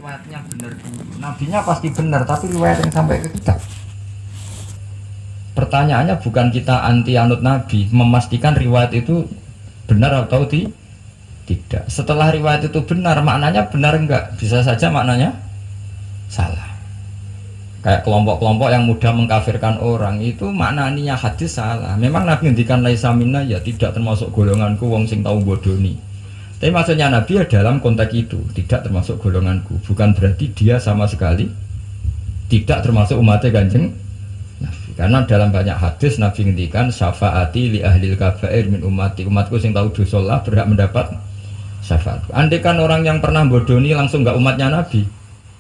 riwayatnya benar dulu. Nabinya pasti benar, tapi riwayat yang sampai ke kita. Pertanyaannya bukan kita anti anut Nabi, memastikan riwayat itu benar atau tidak. Setelah riwayat itu benar, maknanya benar enggak? Bisa saja maknanya salah. Kayak kelompok-kelompok yang mudah mengkafirkan orang itu maknanya hadis salah. Memang Nabi ngendikan laisa minna, ya tidak termasuk golonganku wong sing tau bodoni. Tapi maksudnya Nabi ya dalam konteks itu tidak termasuk golonganku. Bukan berarti dia sama sekali tidak termasuk umatnya Kanjeng Nabi. Karena dalam banyak hadis Nabi ngendikan syafaati li ahlil kabair min ummati. Umatku sing tahu dosa lah berhak mendapat syafaat. Andai kan orang yang pernah bodoni langsung enggak umatnya Nabi,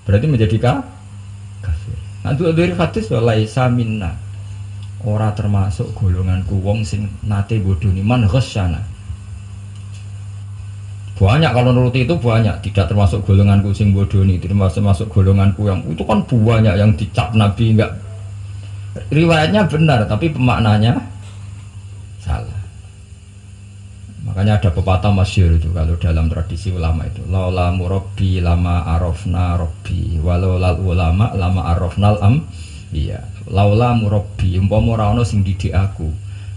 berarti menjadi kafir. Nanti dari hadis laisa minna, ora termasuk golonganku wong sing nate bodoni man ghasyana. Banyak kalau nuruti itu banyak, tidak termasuk golonganku sing bodoni, tidak termasuk golonganku yang itu kan banyak yang dicap Nabi enggak. Riwayatnya benar tapi pemaknanya salah. Makanya ada pepatah masyhur itu kalau dalam tradisi ulama itu, laula murabbi lama arafna rabbi walau lal ulama lama arafnal am. Iya, laula murabbi umpama ora ono sing didik aku,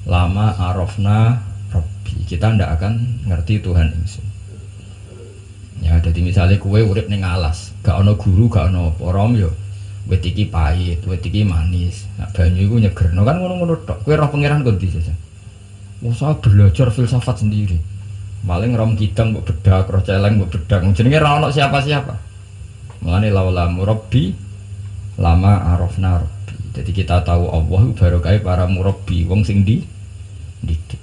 lama arafna rabbi, kita ndak akan ngerti Tuhan ingsun. Ya, jadi misalnya kue urip ning alas, gak ono guru, gak ono porom yo. Wit iki pahit, wit iki manis. Nah, banyu iku nyegerno kan ngono-ngono tok. Kowe roh pangeran kok ndi saja. Usah belajar filsafat sendiri. Maling rom kidang mbok bedak, roh celeng mbok bedak. Jenenge ra ono siapa-siapa. Mulane laula murabbi lama arafna rabbi. Jadi kita tahu Allah barokah para murabbi wong sing didik.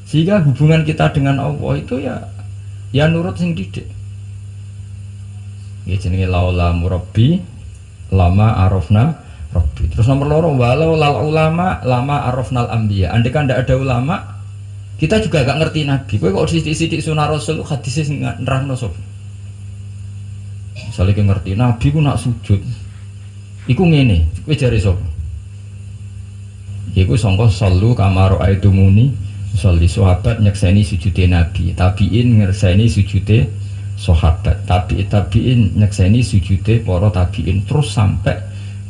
Sehingga hubungan kita dengan Allah itu ya nurut sing didik. Ya jenenge laula murabbi lama arafna rabbi. Terus nomor loro walau lal ulama lama arafnal anbiya. Andai kan ndak ada ulama, kita juga gak ngerti Nabi. Kowe kok sithik-sithik sunah Rasul hadis sing nerangno sapa? Misale ki ngerti Nabi ku nak sujud. Iku ngene, kowe jare sapa? Iku sangka sallu kama raaitumuni sholli. Sahabat nyekseni sujude Nabi, tabiin ngerseni sujude sahabat, tabiin nyekseni sujude para tabiin, terus sampai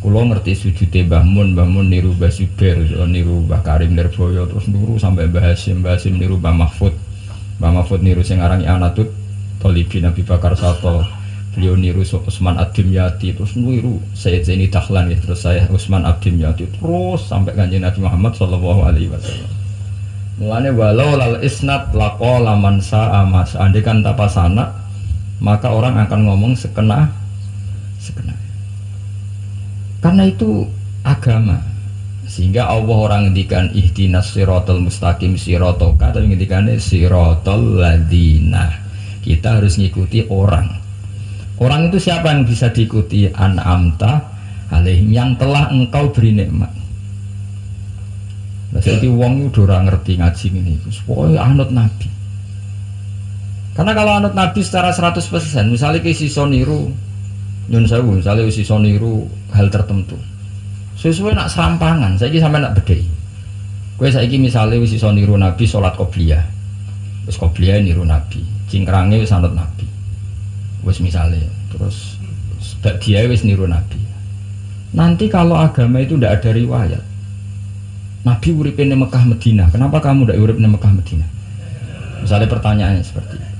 kula ngerti sujude Mbah Mun niru Mbah Zubair, niru Mbah Karim Nirboyo, terus niru sampai Mbah Hasyim niru Mbah Mahfud niru sing aran Anatut Thalibin Nabi Bakar Sato, beliau niru Utsman Ad-Dimyati, terus niru Sayyid Zaini Dahlan ya, terus saya Utsman Ad-Dimyati, terus sampai Kanjeng Nabi Muhammad sallallahu alaihi wasallam. Mulane walau lal isnad laqala man sa'a mas, andai kan tanpa sanad maka orang akan ngomong sekena. Karena itu agama. Sehingga Allah orang ngendikan ihdinas siratal mustaqim siratoka, tapi ngendikane siratal ladzina. Kita harus ngikuti orang. Orang itu siapa yang bisa diikuti? An'amta alaihim, yang telah engkau beri nikmat. Nah, jadi wong itu ora ngerti ngaji ini, supaya anut Nabi. Karena kalau anut Nabi secara 100%, misalnya ke iso niru nyun sewu, misalnya iso niru hal tertentu, sesuai nak serampangan, saiki sampe nak bedhei. Kowe saiki misalnya wis iso niru Nabi salat qobliyah. Wis qobliyah niru Nabi, cingkrange wis anut Nabi. Wis misalnya, terus dia wis niru Nabi. Nanti kalau agama itu tidak ada riwayat, Nabi urip di Mekah Medina, kenapa kamu tidak urip di Mekah Medina? Misalnya pertanyaannya seperti itu.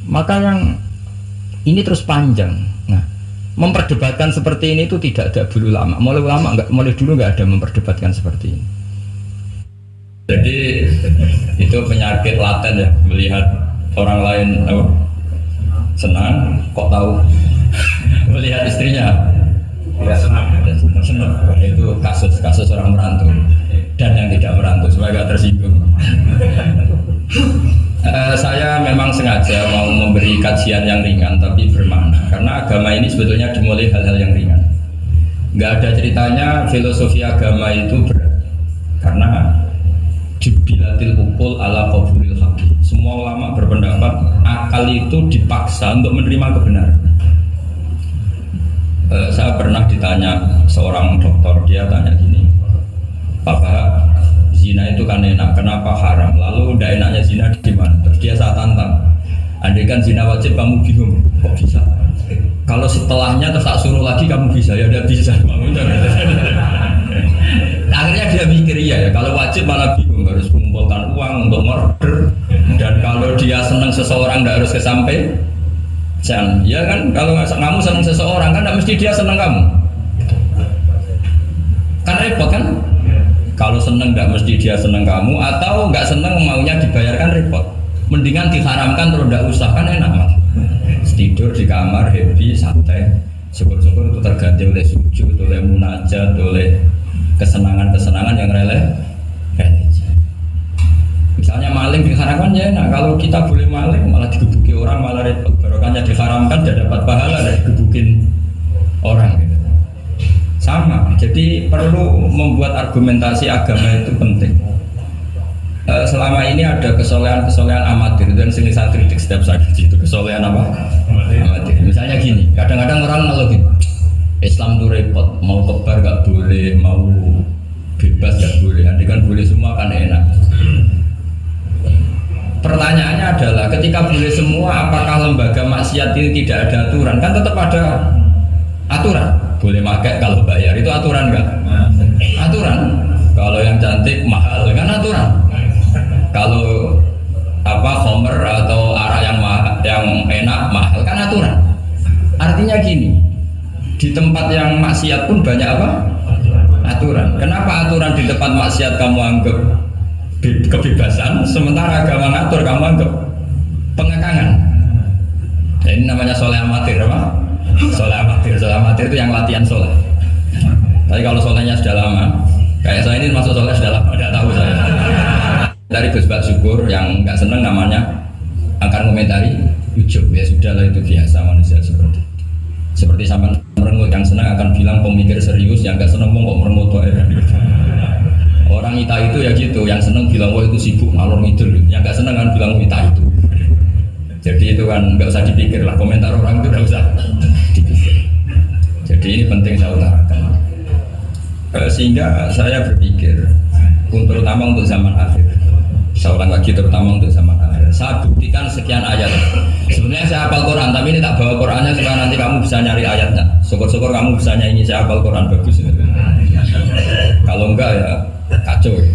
Maka yang ini terus panjang. Nah, memperdebatkan seperti ini itu tidak ada dulu lama. Mulai dulu nggak ada memperdebatkan seperti ini. Jadi itu penyakit laten ya, melihat orang lain senang, kok tahu melihat istrinya ya senang. Itu kasus orang merantau dan yang tidak merantau supaya nggak tersinggung. Saya memang sengaja mau memberi kajian yang ringan tapi bermakna, karena agama ini sebetulnya dimulai hal-hal yang ringan. Nggak ada ceritanya filosofi agama itu berat, karena jubilatil ukul ala qabulil haqq. Semua ulama berpendapat akal itu dipaksa untuk menerima kebenaran. Saya pernah ditanya seorang dokter, dia tanya gini, Bapak, zina itu kan enak, kenapa haram? Lalu tidak enaknya zina di mana? Terus dia saya tantang, andai kan zina wajib kamu bingung, kok bisa? Kalau setelahnya terus tak suruh lagi kamu bisa, ya udah bisa. Akhirnya dia mikir ya, kalau wajib malah bingung harus mengumpulkan uang untuk order. Dan kalau dia senang seseorang tidak harus kesampaian, ya kan? Kalau kamu senang seseorang kan tidak mesti dia senang kamu. Kan repot kan? Kalau senang tidak mesti dia senang kamu, atau nggak senang maunya dibayarkan repot. Mendingan diharamkan terus tidak usah, kan enak malah. Tidur di kamar happy santai, syukur-syukur itu terganti oleh sujud, oleh munajat, oleh kesenangan-kesenangan yang religi. Misalnya maling diharamkan ya enak, kalau kita boleh maling malah digebuki orang malah repot. Barokahnya diharamkan dan dapat pahala dari gebukin orang gitu. Sama, jadi perlu membuat argumentasi agama itu penting. Selama ini ada kesolehan-kesolehan amatir dan sini saya kritik setiap saat itu kesolehan apa? Amatir. Misalnya gini, kadang-kadang orang kalau gini, Islam itu repot, mau kebar gak boleh, mau bebas gak boleh, nanti kan boleh semua kan enak. Pertanyaannya adalah ketika boleh semua, apakah lembaga maksiat ini tidak ada aturan? Kan tetap ada aturan. Boleh pakai kalau bayar, itu aturan enggak? Aturan. Kalau yang cantik mahal kan aturan. Kalau apa homer atau arak yang enak mahal kan aturan. Artinya gini, di tempat yang maksiat pun banyak apa? Aturan. Kenapa aturan di tempat maksiat kamu anggap kebebasan, sementara agama ngatur kamu anggap pengekangan? Nah, ini namanya soleh amatir, apa? Soleh amatir itu yang latihan soleh. Tapi kalau solehnya sudah lama, kayak saya ini masuk soleh sudah lama, tidak tahu saya. Dari Gus Bak Syukur yang nggak seneng namanya akan komentari ujub, ya sudahlah itu biasa manusia seperti sama merengut, yang senang akan bilang pemikir serius, yang nggak seneng kok merengut orang ita itu ya gitu, yang seneng bilang wah itu sibuk ngalor ngidul, yang nggak seneng kan bilang ita itu. Jadi itu kan nggak usah dipikir lah, komentar orang itu nggak usah dipikir. Jadi ini penting saya utarakan. Sehingga saya berpikir terutama untuk zaman akhir, saya ulang lagi terutama untuk zaman akhir, saya buktikan sekian ayat. Sebenarnya saya hafal Quran, tapi ini tak bawa Qurannya supaya nanti kamu bisa nyari ayatnya. Syukur-syukur kamu bisa nyanyi saya hafal Quran, bagus. Kalau enggak ya kacau ya.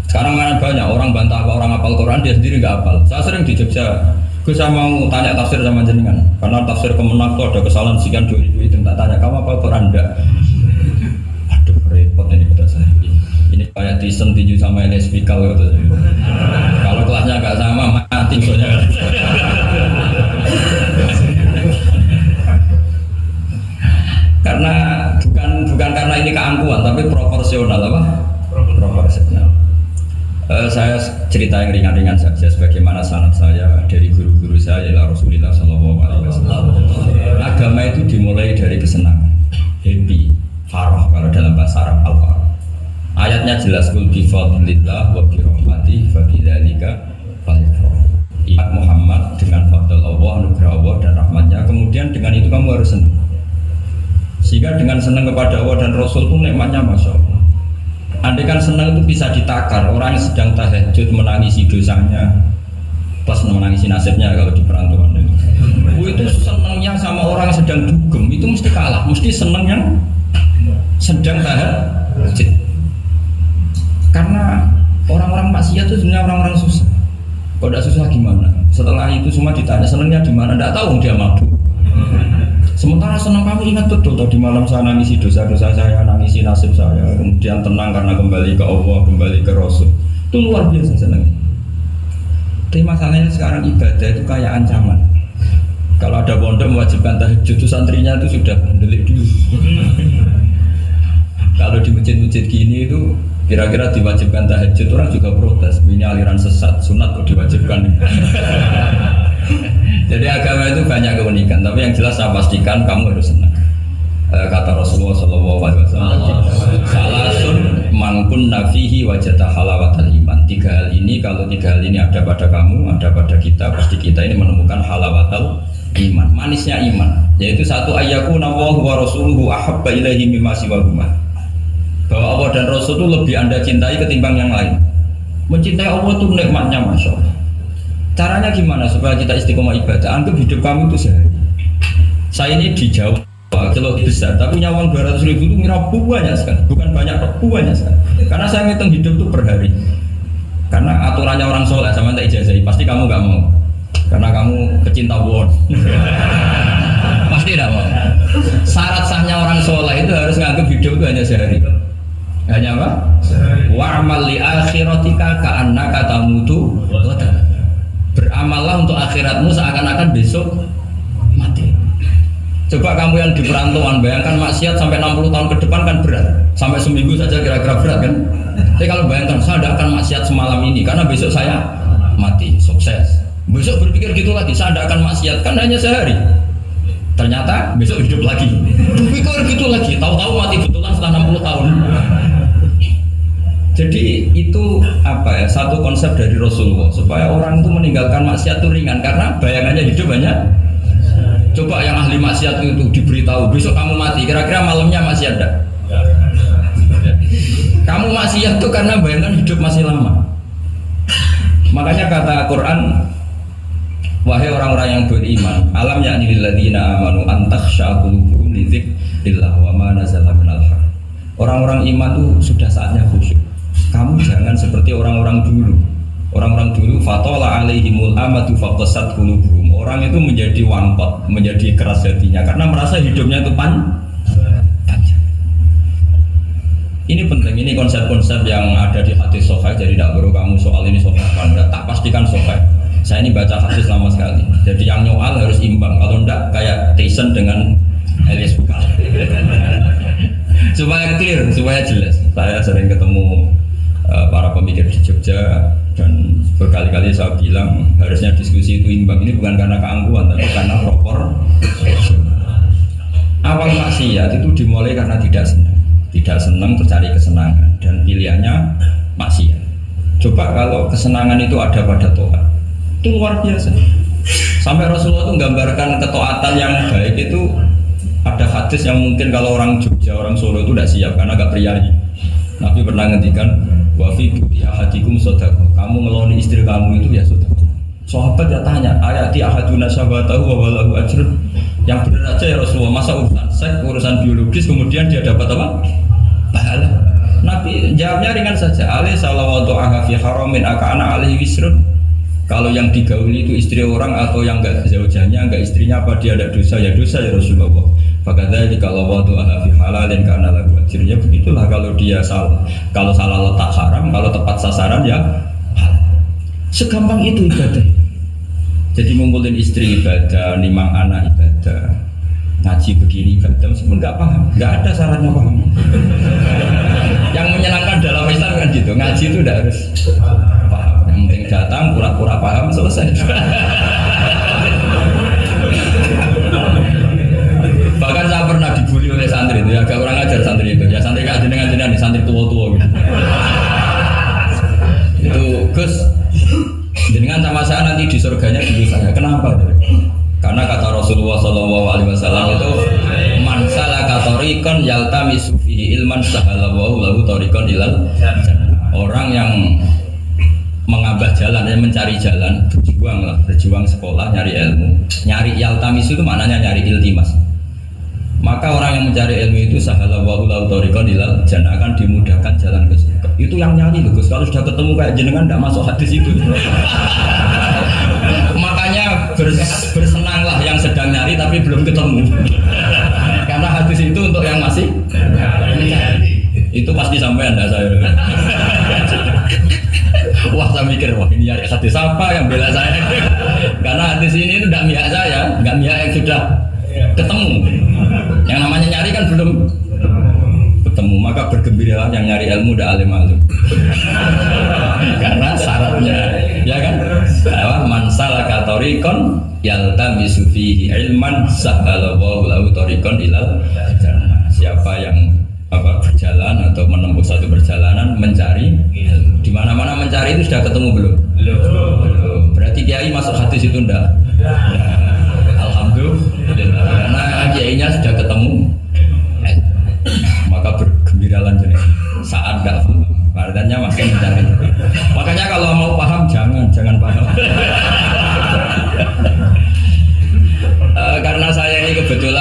Sekarang mana banyak orang bantah apa orang hafal Quran, dia sendiri nggak hafal. Saya sering di Jogja, saya mau tanya tafsir sama jenengan, karena tafsir Kemenak itu ada kesalahan sekian 2000 itu, tak tanya kamu hafal Quran enggak? Aduh repot ini pada saya. Ini kayak Tyson tinju sama LS Pikal gitu. Kalau kelasnya agak sama mati soalnya. Karena bukan karena ini keangkuhan, tapi proporsional apa? Proporsional. Saya cerita yang ringan-ringan saja, sebagaimana sanad saya dari guru-guru saya ialah Rasulullah SAW. Agama itu dimulai dari kesenangan, happy, farah kalau dalam bahasa Arab al-farah. Ayatnya jelas, kul bi fadlillah wa bi rahmatihi fa bidzalika falyafrahu. Ingat Muhammad dengan fadl Allah, anugerah Allah dan rahmatnya, kemudian dengan itu kamu harus senang. Sehingga dengan senang kepada Allah dan Rasul itu nikmatnya masya Allah. Andai kan senang itu bisa ditakar, orang yang sedang tahajud menangisi dosanya plus menangisi nasibnya kalau di perantauan itu senangnya sama orang yang sedang dugem itu mesti kalah, mesti senang yang sedang tahajud. Karena orang-orang maksiat itu sebenarnya orang-orang susah. Kalau tidak susah gimana? Setelah itu semua ditanya senangnya di mana? Tidak tahu dia mabuk. Sementara senang kamu ingat betul tadi malam saya nangisi dosa-dosa saya, nangisi nasib saya, kemudian tenang karena kembali ke Allah, kembali ke Rasul. Itu luar biasa senangnya. Tapi masalahnya sekarang ibadah itu kayak ancaman. Kalau ada pondok mewajibkan tahajud, itu santrinya itu sudah mendelik dulu. Kalau di masjid-masjid gini itu kira-kira diwajibkan tahajud, orang juga protes. Ini aliran sesat, sunat kok diwajibkan. Jadi agama itu banyak keunikan, tapi yang jelas saya pastikan kamu harus senang. Kata Rasulullah SAW, salasun mangkun nafihi wajata halawatal iman. 3 hal ini, kalau 3 hal ini ada pada kamu, ada pada kita, pasti kita ini menemukan halawatal iman, manisnya iman. Yaitu satu, ayyakuna Allahu wa rasuluhu ahabba ilaihi mimma siwahuma. Bahwa Allah dan Rasul itu lebih Anda cintai ketimbang yang lain. Mencintai Allah itu nikmatnya masya Allah. Caranya gimana supaya kita istiqomah ibadah? Anggap hidup kamu itu sehari. Saya ini di Jawa, Celok besar, tapi punya uang 200.000 itu ngira banyak sekali, bukan banyak, banyak sekali. Karena saya ngitung hidup itu per hari. Karena aturannya orang soleh sama tak ijazahi, pasti kamu nggak mau, karena kamu kecinta won. Pasti tidak mau. Syarat sahnya orang soleh itu harus nganggap hidup itu hanya sehari. Hanya apa? Wa'amal li akhiratika ka'annaka tamutu. Beramallah untuk akhiratmu seakan-akan besok mati. Coba kamu yang di perantauan, bayangkan maksiat sampai 60 tahun ke depan kan berat. Sampai seminggu saja kira-kira berat kan. Tapi kalau bayangkan saya tidak akan maksiat semalam ini karena besok saya mati, sukses. Besok berpikir gitu lagi, saya tidak akan maksiat kan hanya sehari. Ternyata besok hidup lagi. Berpikir gitu lagi, tahu-tahu mati betulan setelah 60 tahun. Jadi itu apa ya, satu konsep dari Rasulullah supaya orang itu meninggalkan maksiat itu ringan karena bayangannya hidup banyak. Coba yang ahli maksiat itu diberitahu besok kamu mati, kira-kira malamnya maksiat enggak? Kamu maksiat itu karena bayangan hidup masih lama. Makanya kata Quran, wahai orang-orang yang beriman, alam ya'ni lil ladzina amanu an takhsha qulubuhum li dzikrillah wa ma nazala minal haq. Orang-orang iman itu sudah saatnya khusyuk. Kamu jangan seperti orang-orang dulu. Orang-orang dulu fatola alaihimul amadu faqasat qulubuhum. Orang itu menjadi wangkot, menjadi keras hatinya karena merasa hidupnya itu panjang. Ini penting, ini konsep-konsep yang ada di hadis sahih. Jadi tidak perlu kamu soal ini sahih apa enggak, tak pastikan sahih. Saya ini baca hadis lama sekali. Jadi yang nyoal harus imbang, kalau enggak kayak Tyson dengan Elias Bukal. Supaya clear, supaya jelas. Saya sering ketemu para pemikir di Jogja dan berkali-kali saya bilang harusnya diskusi itu imbang. Ini bukan karena keangkuhan tapi karena proper. Awal maksiat itu dimulai karena tidak senang tercari kesenangan dan pilihannya maksiat. Coba kalau kesenangan itu ada pada Tuhan, itu luar biasa. Sampai Rasulullah itu menggambarkan ketaatan yang baik itu ada hadis yang mungkin kalau orang Jogja, orang Solo itu tidak siap karena agak priayi. Nabi pernah ngendikan wa fi buti ahadikum sedekah. Kamu ngeloni istri kamu itu ya sedekah. Sahabat ya tanya, ayati ahaduna syahwatahu wa walahu ajrun. Yang benar aja ya Rasulullah, masa urusan seks, urusan biologis kemudian dia dapat apa? Pahala. Nabi jawabnya ringan saja. Ali salawatu aha fi haramin akana alaihi wisrun. Kalau yang digauli itu istri orang atau yang enggak zaujahnya, enggak istrinya, apa dia ada dosa? Ya dosa ya Rasulullah. Fakadzalika kalau waktu ana fi halalin kana lahu ajrun. Ya begitulah kalau dia salah. Kalau salah letak haram, kalau tepat sasaran ya halal. Segampang itu ibadah. Jadi ngumpulin istri ibadah, nimang anak ibadah, ngaji begini ibadah, meskipun nggak paham, nggak ada syaratnya paham. Yang menyenangkan dalam Islam kan gitu, ngaji itu udah harus paham. Yang penting datang, pura-pura paham, selesai. Bahkan saya pernah dibully oleh santri itu, ya agak kurang ajar santri itu, ya santri kayak jenengan nih, santri tua-tua gitu. Itu Gus, jenengan sama saya nanti di surganya dulu saya. Kenapa? Karena kata Rasulullah SAW itu man salaka tariqan yaltamisu fihi ilman sahalallahu lahu tariqan ilal jannah. Orang yang mengambah jalan, yang mencari jalan, berjuang sekolah, nyari ilmu. Nyari yaltamisu itu maknanya nyari iltimas. Maka orang yang mencari ilmu itu sahalallahu lahu tariqan ilal jannah, akan dimudahkan jalan ke surga. Itu yang nyari loh Gus. Kalau sudah ketemu kayak jenengan tidak masuk hadis itu. Makanya bersenanglah yang sedang nyari tapi belum ketemu. Karena hadis itu untuk yang masih mencari. Itu pasti sampai Anda saya. Wah saya mikir, wah ini nyari hadis apa yang bela saya. Karena hadis ini itu tidak miak saya, nggak miak yang sudah ketemu. Yang namanya nyari kan belum ketemu, maka bergembiralah yang nyari ilmu udah alim-alim. Karena syaratnya, ya kan? Man salaka tariqan yaltamisu fihi ilman sahalallahu lahu tariqan ilal jannah. Siapa yang berjalan atau menempuh satu perjalanan mencari ilmu. Di mana-mana mencari itu sudah ketemu belum? Belum. Berarti kiai masuk hadis itu enggak? Alhamdulillah, karena kiainya sudah ketemu, maka bergembiralah jenis saat enggak paham, artinya masih mencari. Makanya kalau mau paham jangan paham. Karena saya ini kebetulan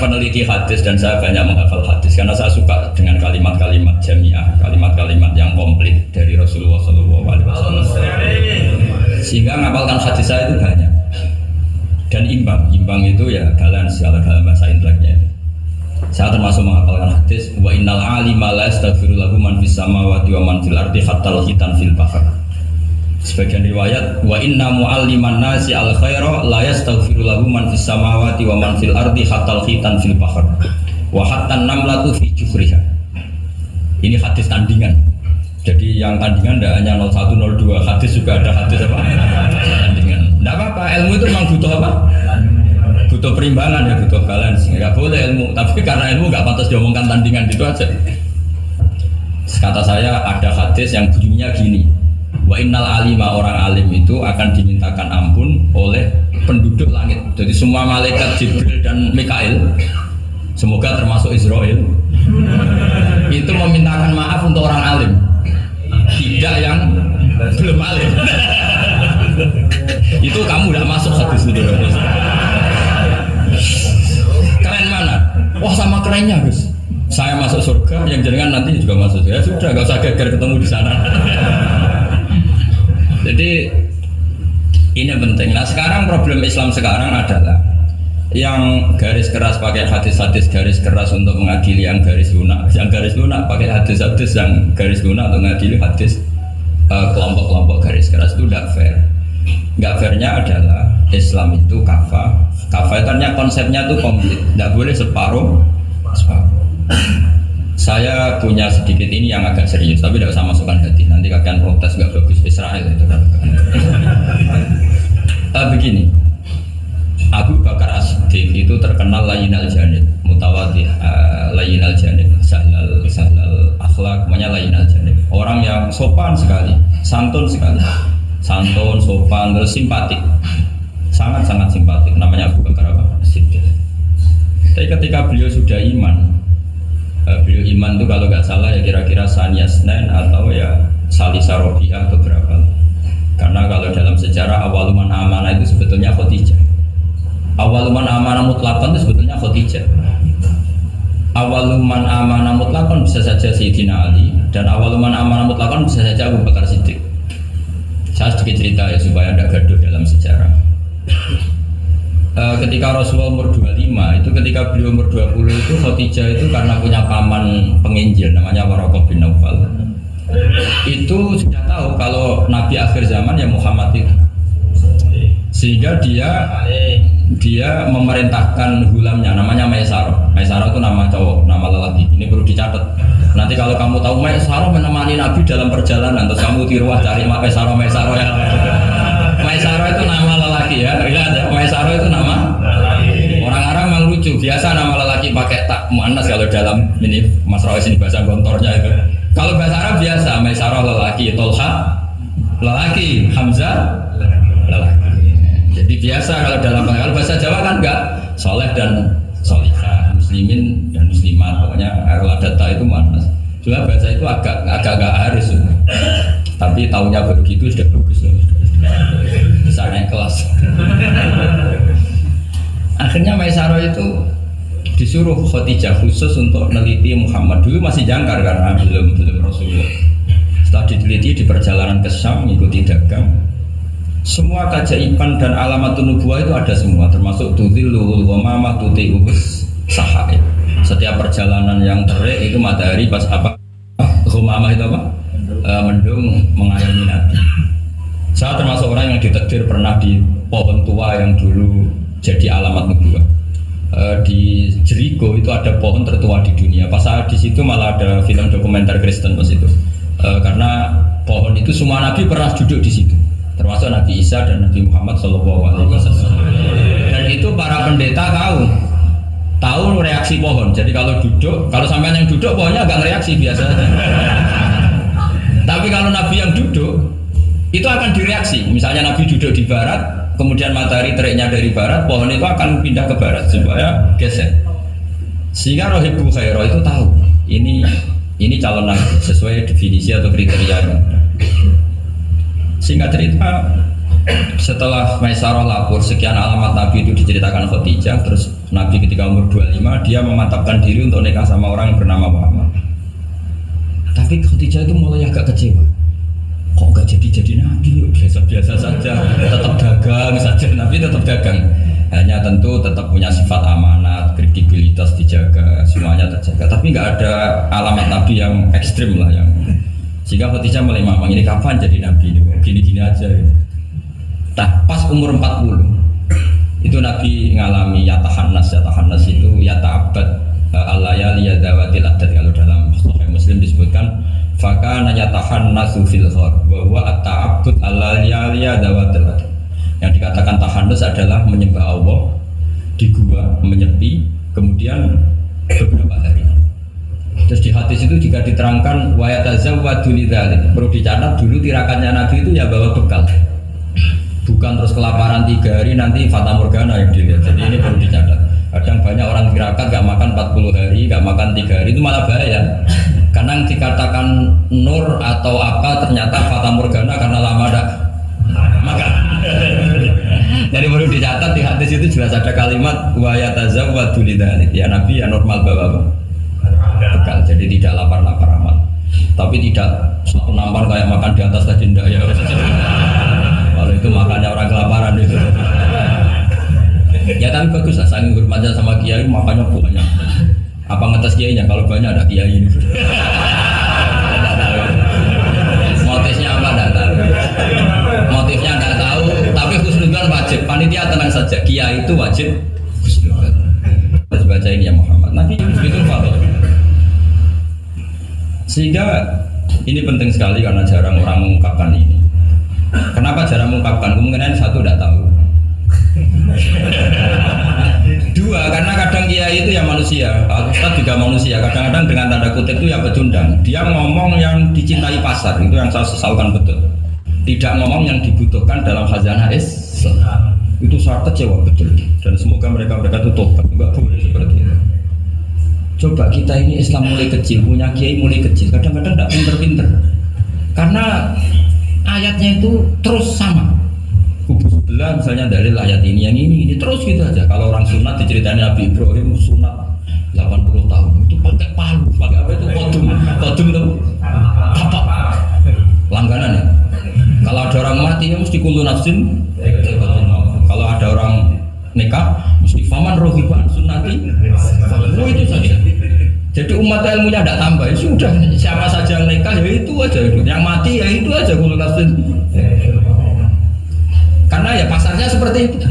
peneliti hadis dan saya banyak menghafal hadis karena saya suka dengan kalimat-kalimat jamiah, kalimat-kalimat yang komplit dari Rasulullah SAW. Sehingga ngapalkan hadis saya itu banyak dan imbang itu ya balance dalam bahasa inteleknya. Saya termasuk menghafalkan hadis wa innal alima la yastaghfiru lahu man fis samawati wa man fil ardi hatta al-khitan fil bahr. Sebagian riwayat wa inna mu'alliman nasi al khaira la yastaghfiru lahu man fis samawati wa man fil ardi hatta al-khitan fil bahr wa hatta an-namlatu fi juhriha. Ini hadis tandingan. Jadi yang tandingan tidak hanya 01, 02, hadis juga ada hadis apa? Tandingan. Tidak apa-apa, ilmu itu memang butuh apa? Butuh perimbangan ya, butuh balance. Enggak boleh ilmu, tapi karena ilmu enggak pantas diomongkan tandingan gitu aja. Kata saya ada hadis yang bunyinya gini. Wa innal alima, orang alim itu akan dimintakan ampun oleh penduduk langit. Jadi semua malaikat Jibril dan Mikail, semoga termasuk Israel, itu memintakan maaf untuk orang alim, tidak yang belum alim. Itu kamu tidak masuk hadis itu. Keren mana? Wah sama kerennya Gus. Saya masuk surga, yang jenengan nanti juga masuk. Ya sudah, nggak usah geger ketemu di sana. Jadi ini penting. Nah sekarang problem Islam sekarang adalah yang garis keras pakai hadis-hadis garis keras untuk mengadili yang garis lunak pakai hadis-hadis yang garis lunak untuk mengadili hadis kelompok-kelompok garis keras. Itu tidak fair. Nggak fairnya adalah Islam itu kafah itu artinya konsepnya itu komplit, tidak boleh separuh. Saya punya sedikit ini yang agak serius, tapi tidak usah masukkan hati. Nanti kalian protes nggak bagus Israel itu kan. Begini, Abu Bakar As-Siddiq itu terkenal layyinal janib, mutawadhi, layyinal janib, sahlal akhlak, namanya layyinal janib. Orang yang sopan sekali, santun sekali, santun, sopan, terus simpatik, sangat-sangat simpatik. Namanya Abu Bakar As-Siddiq. Tapi ketika beliau sudah beliau iman itu kalau nggak salah ya kira-kira Saniyah Snain atau ya Salisa Robi'ah atau berapa. Karena kalau dalam sejarah awaluman amanah itu sebetulnya Khadijah. Awaluman amanah mutlakon itu sebetulnya Khadijah. Awaluman amanah mutlakon bisa saja Sayyidina Ali, dan awaluman amanah mutlakon bisa saja Abu Bakar Siddiq. Saya sedikit cerita ya supaya tidak gaduh dalam sejarah. Ketika Rasulullah umur 25 itu, ketika beliau umur 20 itu Khadijah itu karena punya paman penginjil namanya Waraqah bin Naufal, itu sudah tahu kalau Nabi akhir zaman ya Muhammad itu, sehingga dia memerintahkan hulamnya namanya Maisarah. Maisarah itu nama cowok, nama lelaki. Ini perlu dicatat. Nanti kalau kamu tahu Maisarah menemani Nabi dalam perjalanan, terus kamu tiruah cari Maisarah ya. Maisarah itu nama lelaki ya. Maisarah itu nama orang Arab memang lucu. Biasa nama lelaki pakai tak muannas kalau dalam ini Mas Rawis ini bahasa gontornya itu. Kalau bahasa Arab biasa Maisarah lelaki, Tolha lelaki, Hamzah lelaki. Jadi biasa kalau bahasa Jawa kan enggak, soleh dan solihah, muslimin dan muslimat, pokoknya kalau ada ta itu muannas. Cuma bahasa itu agak harus. Tapi tahunya begitu sudah bagus. Bisa naik kelas. Akhirnya Maisarah itu disuruh Khadijah khusus untuk meneliti Muhammad. Dulu masih jangkar karena belum Rasulullah. Setelah diteliti di perjalanan ke Syam mengikuti dagang, semua keajaiban dan alamatun nubuwah itu ada semua, termasuk tudhillul ghamamah tuti'us sahaib. Setiap perjalanan yang terik itu matahari pas apa? Ghamamah itu apa? Mendung mengayomi Nabi. Saya termasuk orang yang ditakdir pernah di pohon tua yang dulu jadi alamat nubuwah. Di Jericho itu ada pohon tertua di dunia. Pas saya di situ malah ada film dokumenter Kristen pas itu. Karena pohon itu semua nabi pernah duduk di situ, termasuk Nabi Isa dan Nabi Muhammad SAW. Dan itu para pendeta tahu reaksi pohon. Jadi kalau sampean yang duduk pohonnya agak reaksi biasa aja. Tapi kalau Nabi yang duduk itu akan direaksi. Misalnya Nabi duduk di barat, kemudian matahari teriknya dari barat, pohon itu akan pindah ke barat supaya geser. Sehingga Rohibul Khairah itu tahu ini calon Nabi sesuai definisi atau kriteria. Singkat cerita, setelah Maisarah lapor sekian alamat Nabi itu diceritakan Khadijah, terus Nabi ketika umur 25 dia memantapkan diri untuk nikah sama orang yang bernama Muhammad. Tapi Khadijah itu mulai agak kecewa. Kok gak jadi Nabi? Biasa-biasa saja, tetap dagang saja. Nabi tetap dagang. Hanya tentu tetap punya sifat amanat, kredibilitas dijaga, semuanya terjaga. Tapi nggak ada alamat Nabi yang ekstrim lah yang. Sehingga Khadijah mulai mamang ini kapan jadi Nabi? Gini-gini aja. Nah, pas umur 40 itu Nabi ngalami yatahannas itu yata'abbad al-layali yadawatil adat. Kalau dalam Sahih Muslim disebutkan fakana yatahannasu fil khar bahwa at-ta'abbud al-layali yadawatil adat. Yang dikatakan tahannus adalah menyembah Allah di gua, menyepi, kemudian beberapa hari. Terus di hadis itu jika diterangkan wa yatazawwadu lidzalik, perlu dicatat dulu tirakannya Nabi itu ya bawa bekal. Bukan terus kelaparan 3 hari nanti fata morgana yang dilihat. Jadi ini perlu dicatat. Kadang banyak orang tirakat gak makan 40 hari, gak makan 3 hari, itu malah bahaya. Karena yang dikatakan nur atau apa ternyata fata morgana karena lama ada makan. Jadi perlu dicatat di hadis itu jelas ada kalimat wa yatazawwadu lidzalik. Ya Nabi ya normal bawa bekal. Jadi tidak lapar-lapar amat. Tapi tidak satu nampan kayak makan di atas tadi ndak ya. Kalau itu makannya orang kelaparan itu. Ya tapi bagus lah, saking hormatnya sama kiai makannya banyak. Apa ngetes kiainya? Kalau banyak ada kiai ini. Motifnya apa enggak tahu. Motifnya enggak tahu, tapi husnudzon wajib. Panitia tenang saja, kiai itu wajib husnudzon. Harus baca ini ya Muhammad. Nabi itu fadhil. Sehingga ini penting sekali karena jarang orang mengungkapkan ini. Kenapa jarang mengungkapkan? Kemungkinan satu tidak tahu. Dua, karena kadang kiai itu ya manusia, Ustaz juga manusia. Kadang-kadang dengan tanda kutip itu ya pecundang. Dia ngomong yang dicintai pasar, itu yang saya sesalkan betul. Tidak ngomong yang dibutuhkan dalam khazanah Islam. Itu saya kecewa betul. Dan semoga mereka itu tobat. Enggak boleh seperti itu. Coba kita ini Islam mulai kecil, punya kiai mulai kecil. Kadang-kadang tidak pinter-pinter. Karena ayatnya itu terus sama. Kubu sebelah misalnya dalil ayat ini yang ini terus gitu aja. Kalau orang sunat diceritain Nabi Ibrahim sunat 80 tahun itu pakai palu, pakai apa itu kodum itu apa langganan ya. Kalau ada orang mati ya mesti kullu nafsin. Kalau ada orang nikah mesti faman rohiban sunati. Oh itu saja. Jadi umat ilmunya tidak tambah, ya sudah siapa saja yang nikah ya itu aja, yang mati ya itu aja kullu nafsin. Karena ya pasarnya seperti itu.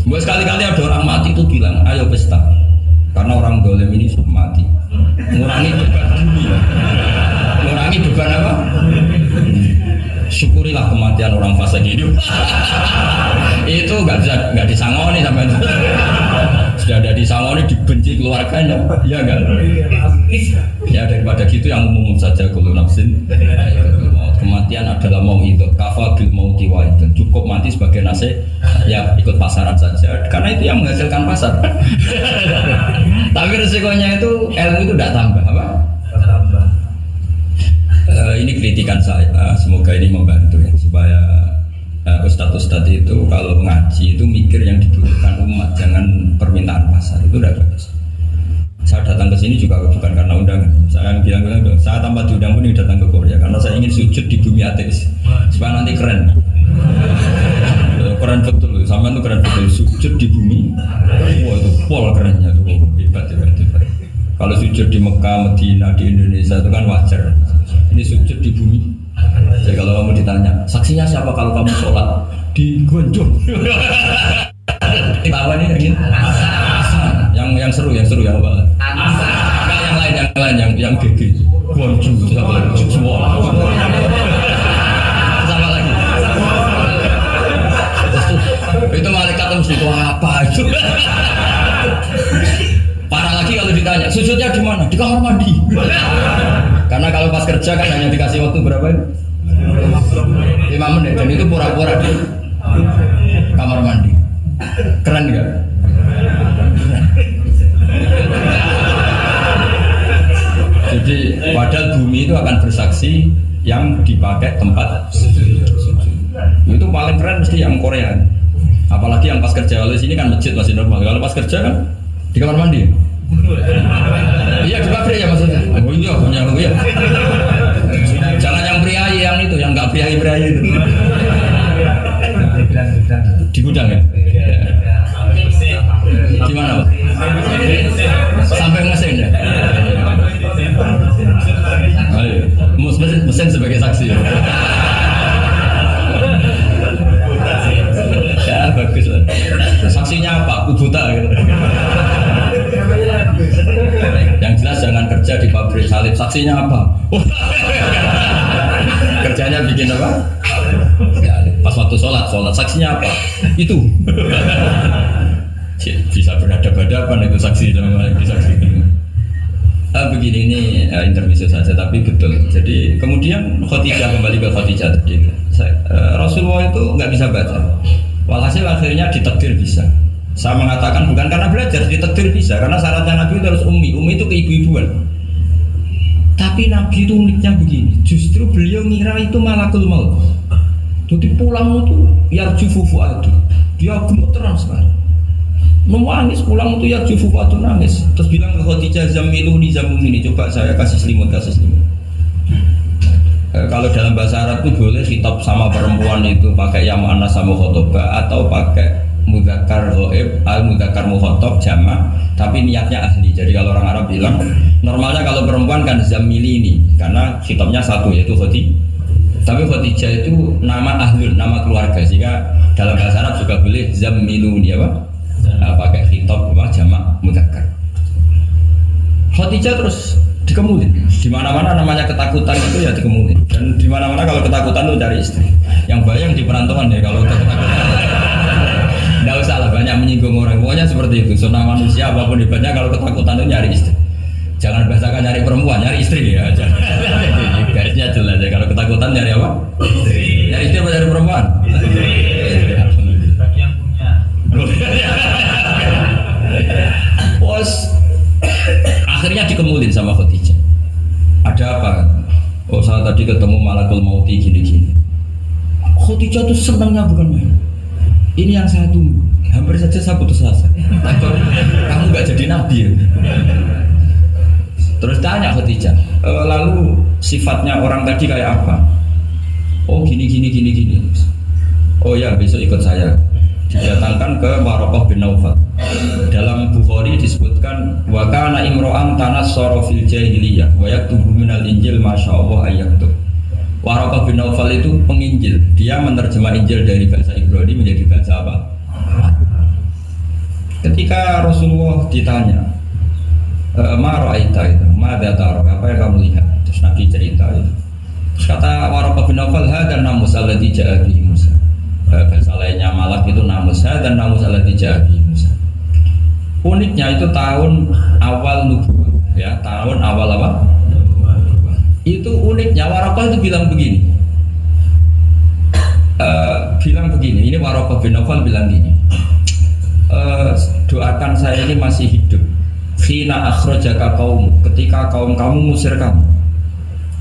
Buat sekali-kali ada orang mati itu bilang, ayo pesta. Karena orang dolim ini sudah mati. Ngurangi beban bumi. Ngurangi beban apa? Syukurilah kematian orang fase hidup. Itu nggak disangoni sampai itu. Sudah ada disangoni dibenci keluarganya, ya enggak? Ya daripada gitu yang umum saja kullu nafsin. Kematian adalah mau itu kafa bil mauti wa itu cukup mati sebagai nasihat ya ikut pasaran saja karena itu yang menghasilkan pasar. Tapi resikonya itu ilmu itu tidak tambah apa? Ini kritikan saya, semoga ini membantu ya supaya ustadz-ustadz itu kalau ngaji itu mikir yang dibutuhkan umat, jangan permintaan pasar, itu udah bagus. Saya datang ke sini juga bukan karena undangan. Saya bilang saya tanpa diundang pun datang ke Korea karena saya ingin sujud di bumi ateis supaya nanti keren. Keren betul, sama itu keren betul sujud di bumi. Wah itu pol kerennya tuh hebat. Kalau sujud di Mekah, Medina, di Indonesia itu kan wajar. Ini sujud di bumi. Jadi kalau kamu ditanya saksinya siapa kalau kamu sholat di Gonjong? Tahu ini yang seru ya Pak. Yang lain yang GG Gonjong semua. Sama lagi. Itu malaikat mesti itu apa itu? Parah lagi kalau ditanya sujudnya di mana? Di kamar mandi. Karena kalau pas kerja kan hanya dikasih waktu berapa ini? 5 menit dan itu pura-pura di kamar mandi. Keren nggak? Jadi padahal bumi itu akan bersaksi yang dipakai tempat sujud. Itu paling keren mesti yang Korea. Apalagi yang pas kerja, kalau di sini kan masjid masih normal. Kalau pas kerja kan di kamar mandi. Iya di pabrik ya maksudnya. Oh iya punya aku ya. Jangan yang priayi yang itu, yang nggak priayi itu. Di gudang ya. Di mana Pak? Sampai mesin ya. Ayo, mesin sebagai saksi. Ya bagus lah. Saksinya apa? Aku buta gitu. Yang jelas jangan kerja di pabrik salib. Saksinya apa? Kerjanya bikin apa? Ya, pas waktu sholat. Saksinya apa? Itu. Bisa berhadapan-hadapan itu saksi sama saksi. Begini ini intermezzo saja tapi betul. Jadi kemudian Khadijah, kembali ke Khadijah tadi. Rasulullah itu nggak bisa baca. Walhasil akhirnya ditakdir bisa. Saya mengatakan bukan karena belajar, ditakdir bisa. Karena syaratnya Nabi itu harus ummi. Ummi itu keibu-ibuan. Tapi Nabi itu uniknya begini. Justru beliau ngira itu malakul maut. Jadi pulang itu yarju fufu'atu. Dia gemeteran sekali. Nangis pulang itu yarju fufu'atu, nangis. Terus bilang ke Khadijah, zamiluni zamumini. Coba saya kasih selimut. Kalau dalam bahasa Arab itu boleh khitab sama perempuan itu pakai yang mu'annas sama khotobah atau pakai mudzakkar ghaib, mudzakkar mukhatab jamak, tapi niatnya ahli. Jadi kalau orang Arab bilang normalnya kalau perempuan kan zamili ini karena khitabnya satu yaitu Khadijah. Tapi Khadijah itu nama ahlun, nama keluarga, sehingga dalam bahasa Arab juga boleh zamiluni apa? Pakai khitab apa jamak mudzakkar. Khadijah terus dikemulin. Di mana-mana namanya ketakutan itu ya dikemulin. Dan di mana-mana kalau ketakutan itu cari istri. Yang bayang di perantauan ya kalau ketakutan. Tidak usah lah banyak menyinggung orang. Pokoknya seperti itu. Sunnah manusia apapun hebatnya kalau ketakutan itu nyari istri. Jangan bahasakan nyari perempuan, nyari istri ya. Garisnya jelas ya. Kalau ketakutan nyari apa? Istri. Nyari istri apa nyari perempuan? Istri. Bagi yang punya. Bos. Akhirnya dikemulin sama Khadijah. Ada apa? Oh saya tadi ketemu malakul mauti gini-gini. Khadijah tuh senangnya bukan main. Ini yang saya tunggu. Hampir saja saya putus asa. Takut kamu nggak jadi nabi ya? Terus tanya Khadijah, lalu sifatnya orang tadi kayak apa? Oh gini. Oh ya besok ikut saya. Didatangkan ke Waraqah bin Naufal. Dalam Bukhari disebutkan wa kana imro'an tanassara fil jahiliyah wa yaktubu minal injil masyaallah ayaktub. Waraqah bin Naufal itu penginjil. Dia menerjemah Injil dari bahasa Ibrani menjadi bahasa apa? Ketika Rasulullah ditanya, ma ra'aita itu, ma dataro, apa yang kamu lihat? Terus Nabi cerita itu. Terus kata Waraqah bin Naufal, hadan namus alladzi ja'a bihi Musa. Bahasa lainnya malak itu namus dan namus alladzi ja'a bihi Musa. Uniknya itu tahun awal nubuwah, ya tahun awal apa? Itu uniknya Waraqah itu bilang begini. Ini Waraqah bin Naufal bilang gini. Doakan saya ini masih hidup. Khina akhrajaka qaum, ketika kaum kamu musir kamu.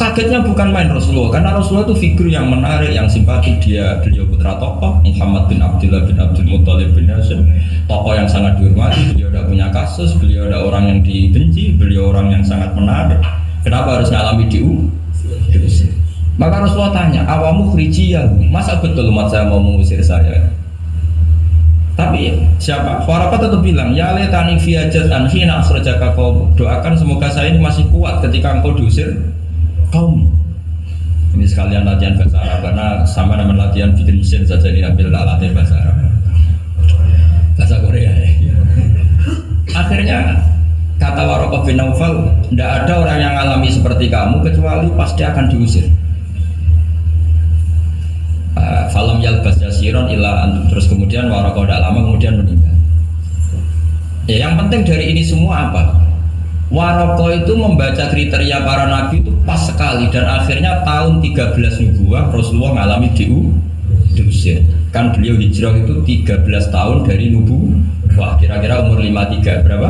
Kagetnya bukan main Rasulullah, karena Rasulullah itu figur yang menarik, yang simpatik. Beliau putra tokoh Muhammad bin Abdullah bin Abdul Muttalib bin Hashim, tokoh yang sangat dihormati. Beliau tidak punya kasus, beliau ada orang yang dibenci, beliau orang yang sangat menarik. Kenapa harus ngalami diusir? Maka Rasulullah tanya, awamu khrijiyah, masa betul umat saya mau mengusir saya? Tapi siapa? Waraqah tetap bilang, ya letani fi ajatan hina akhrajaka qaum. Doakan semoga saya ini masih kuat ketika engkau diusir kaum. Ini sekalian latihan bahasa Arab karena sama dengan latihan bikin mesin saja ini ambil latihan bahasa Arab. Bahasa Korea ya. Akhirnya kata Waraqah bin Naufal, tidak ada orang yang alami seperti kamu kecuali pasti akan diusir. Falam yalbas yasiron illa antum. Terus kemudian Waraqah tidak lama kemudian meninggal. Ya, yang penting dari ini semua apa? Waraqah itu membaca kriteria para nabi itu pas sekali dan akhirnya tahun 13 nubuwah Rasulullah mengalami diusir. Kan beliau hijrah itu 13 tahun dari nubuwah, kira-kira umur 53 berapa?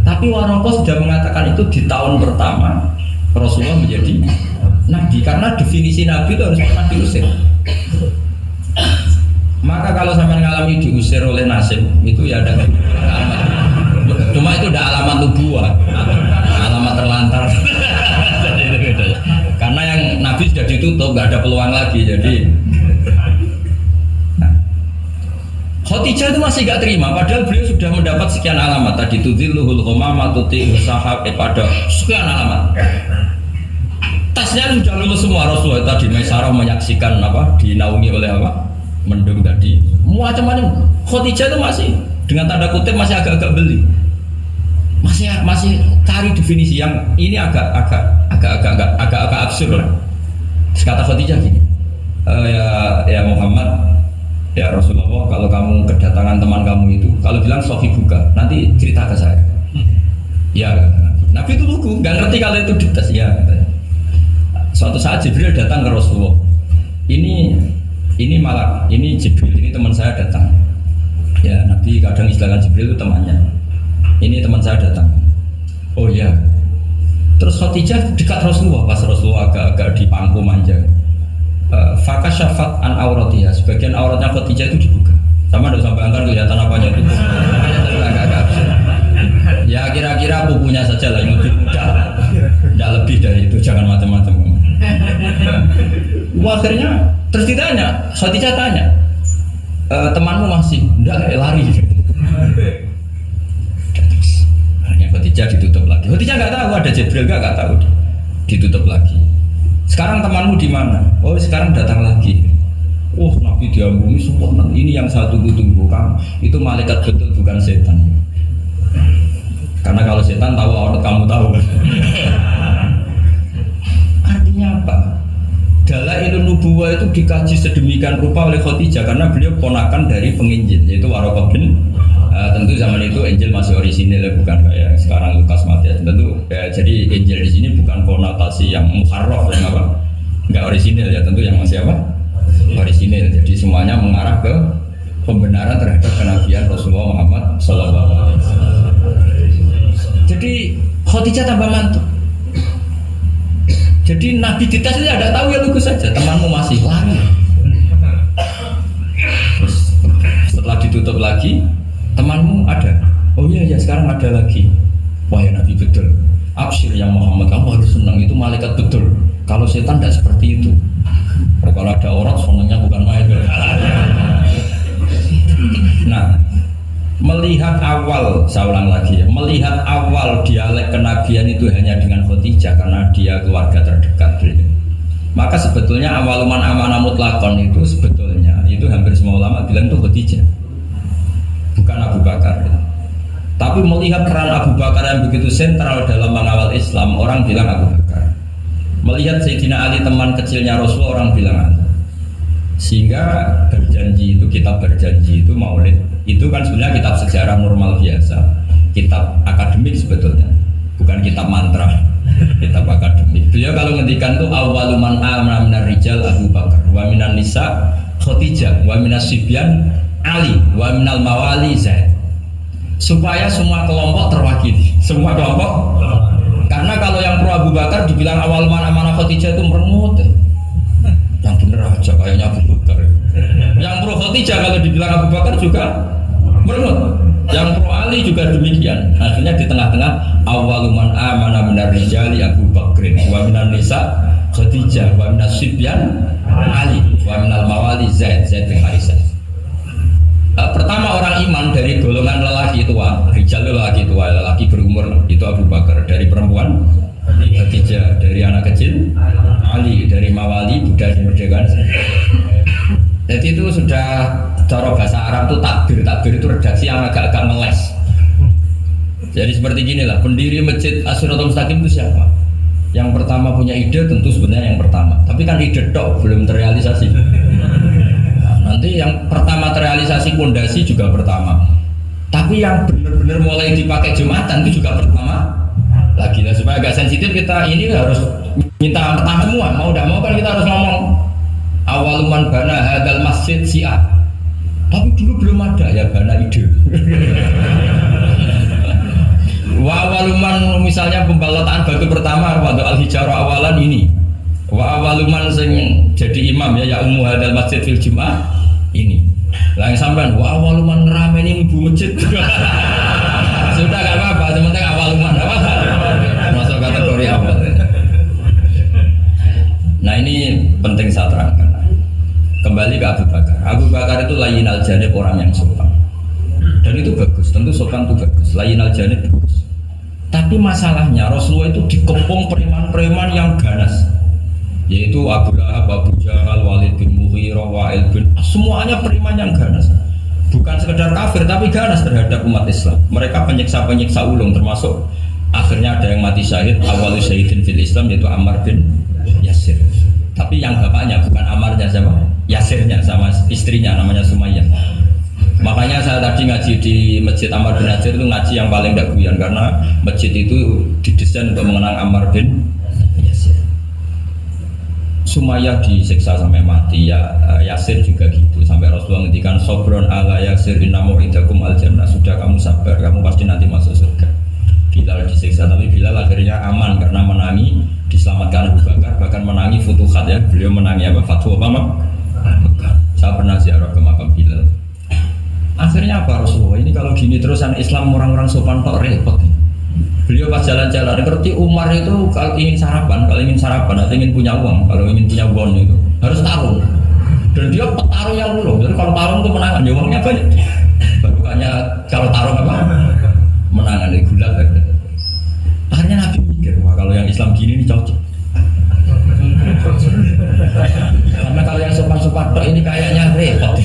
Tapi Waraqah sudah mengatakan itu di tahun pertama Rasulullah menjadi nabi, karena definisi nabi itu harus pernah diusir. Maka kalau sampai ngalami diusir oleh nasib itu ya ada alamat. Cuma itu udah alamat nubuah, alamat terlantar. Jadi itu beda. Karena yang Nabi sudah ditutup, nggak ada peluang lagi. Jadi Khadijah itu masih gak terima, padahal beliau sudah mendapat sekian alamat. Tadi tudzilluhul ghamamah tuti sahab pada sekian alamat. Tesnya sudah lulus semua. Rasulullah tadi Maisarah menyaksikan apa, dinaungi oleh apa, mendung tadi. Macam-macam. Khadijah itu masih dengan tanda kutip masih agak-agak beli. Masih cari definisi yang ini agak absurd lah. Kata Khadijah gini, ya Muhammad. Ya Rasulullah, kalau kamu kedatangan teman kamu itu, kalau bilang Sofi buka, nanti cerita ke saya. Ya, Nabi itu lugu, nggak ngerti kalau itu dites ya. Katanya. Suatu saat Jibril datang ke Rasulullah. Ini malah, ini Jibril, ini teman saya datang. Ya, Nabi kadang istilahkan Jibril itu temannya. Ini teman saya datang. Oh ya. Terus Khadijah dekat Rasulullah, pas Rasulullah agak-agak dipangku manja. Fakashafat an auratiha, sebagian auratnya Khadijah itu dibuka. Sama ada sampai angkat kelihatan apanya itu. Ya kira-kira pupunya saja lah yang lebih mudah. Tidak lebih dari itu, jangan macam-macam. Akhirnya terus ditanya, Khadijah tanya, temanmu masih? Tidak, lari. Akhirnya Khadijah ditutup lagi. Khadijah nggak tahu ada Jibril, nggak tahu, ditutup lagi. Sekarang temanmu di mana? Oh sekarang datang lagi. Oh Nabi diambungi sempurna. Ini yang saya tunggu-tunggu kamu. Itu malaikat betul bukan setan. Karena kalau setan tahu aurat kamu tahu kan. Artinya apa? Dalailun nubuwah itu dikaji sedemikian rupa oleh Khadijah karena beliau ponakan dari penginjil yaitu Waraqah bin. Tentu zaman itu Injil masih orisinil, bukan kayak sekarang Lukas Matius. Tentu jadi Injil di sini bukan konotasi yang muharraf yang apa, nggak orisinil ya, tentu yang masih apa, orisinil. Jadi semuanya mengarah ke pembenaran terhadap kenabian Rasulullah Muhammad SAW. Jadi Khadijah tambah mantap. Jadi Nabi dites itu ada tahu ya lugu saja, temanmu masih lari. Terus setelah ditutup lagi. Temanmu ada? Oh iya ya sekarang ada lagi. Wah ya Nabi betul. Absyir yang Muhammad, kamu harus senang, itu malaikat betul. Kalau setan tidak seperti itu. Kalau ada orang senangnya bukan main. Nah, melihat awal, saya ulang lagi ya, melihat awal dialek kenabian itu hanya dengan Khadijah karena dia keluarga terdekat beliau. Maka sebetulnya awaluman amanah mutlakon itu sebetulnya itu hampir semua ulama bilang itu Khadijah. Bukan Abu Bakar ya. Tapi melihat peran Abu Bakar yang begitu sentral dalam mengawal Islam, orang bilang Abu Bakar. Melihat Sayyidina Ali teman kecilnya Rasulullah, orang bilang Ali. Sehingga berjanji itu, kitab berjanji itu maulid itu kan sebenarnya kitab sejarah normal biasa, kitab akademik sebetulnya, bukan kitab mantra. Kitab akademik. Beliau kalau ngendikan tuh awaluman amana minar rijal Abu Bakar wa minan nisa Khadijah wa minas sibyan Ali wa minal mawali Zaid, supaya semua kelompok terwakili, semua kelompok. Karena kalau yang pro Abu Bakar dibilang awal mana Khadijah itu merengut, yang bener aja kayaknya Abu Bakar. Yang pro Khadijah kalau dibilang Abu Bakar juga merengut, yang pro Ali juga demikian. Akhirnya di tengah-tengah awaluman amana minar rijali Abu Bakrin wa minan nisa Khadijah wa minas sibyan Ali wa minal mawali Zaid bin Harisah. Pertama orang iman dari golongan lelaki tua, rijal lelaki tua, lelaki berumur itu Abu Bakar, dari perempuan Khadijah, dari anak kecil Ali, dari mawali budak dimerdekakan. Jadi itu sudah cara bahasa Arab itu takbir itu redaksi yang agak-agak ngeles. Jadi seperti ginilah, pendiri masjid As-Siratal Mustaqim itu siapa? Yang pertama punya ide tentu sebenarnya yang pertama, tapi kan ide tok belum terrealisasi. Nanti yang pertama terrealisasi pondasi juga pertama, tapi yang benar-benar mulai dipakai Jumatan itu juga pertama lagi. Nah, supaya agak sensitif kita ini harus minta pertama semua, mau tidak mau kan kita harus ngomong awaluman bana hadal masjid si'ah, tapi dulu belum ada ya bana ide. Wa awaluman misalnya pembalotaan batu pertama waktu al-hijarah awalan ini, wa awaluman sing jadi imam ya ummu hadal masjid fil jum'ah ini. Lah yang sampean wa awaluman ngerameni ibu masjid. Sudah enggak apa-apa, sementing awaluman apa? Masuk kategori awal. Nah ini penting saya terangkan. Kembali ke Abu Bakar. Abu Bakar itu layyinal janib, orang yang sopan. Dan itu bagus, tentu sopan itu bagus. Layyinal janib bagus. Tapi masalahnya Rasulullah itu dikepung preman-preman yang ganas. Yaitu Abu Lahab, Abu Jahal, Walid bin Mughirah, Wa'il bin, semuanya preman yang ganas. Bukan sekedar kafir tapi ganas terhadap umat Islam. Mereka penyiksa-penyiksa ulung, termasuk akhirnya ada yang mati syahid, awal syahidin fil Islam, yaitu Ammar bin Yasir. Tapi yang bapaknya bukan Ammarnya, sama Yasirnya, sama istrinya namanya Sumayyah. Makanya saya tadi ngaji di Masjid Ammar bin Yasir itu ngaji yang paling tidak guyon, karena masjid itu didesain untuk mengenang Ammar bin Yasir. Sumayyah disiksa sampai mati, ya Yasir juga gitu, sampai Rasulullah ngendikan sobron ala Yasir inna mu'idakum al jannah, sudah kamu sabar, kamu pasti nanti masuk surga. Bilal disiksa, tapi Bilal akhirnya aman karena menangi, diselamatkan Abu Bakar, bahkan menangi futuhat ya, beliau menangi apa, Fathu apa Mekah. Saya pernah ziarah ke makam Bilal. Akhirnya apa Rasulullah, ini kalau gini terus anak Islam orang-orang sopan kok repot. Beliau pas jalan-jalan ngerti Umar itu kalau ingin sarapan atau ingin punya uang, kalau ingin punya uang itu harus tarung. Dan dia petarung yang dulu, jadi kalau tarung itu menangan, ya uangnya banyak. Bukannya kalau tarung apa? Menangan dari gulat. Akhirnya Nabi mikir, wah kalau yang Islam gini ini cocok. Karena kalau yang sopan-sopan ini kayaknya repot.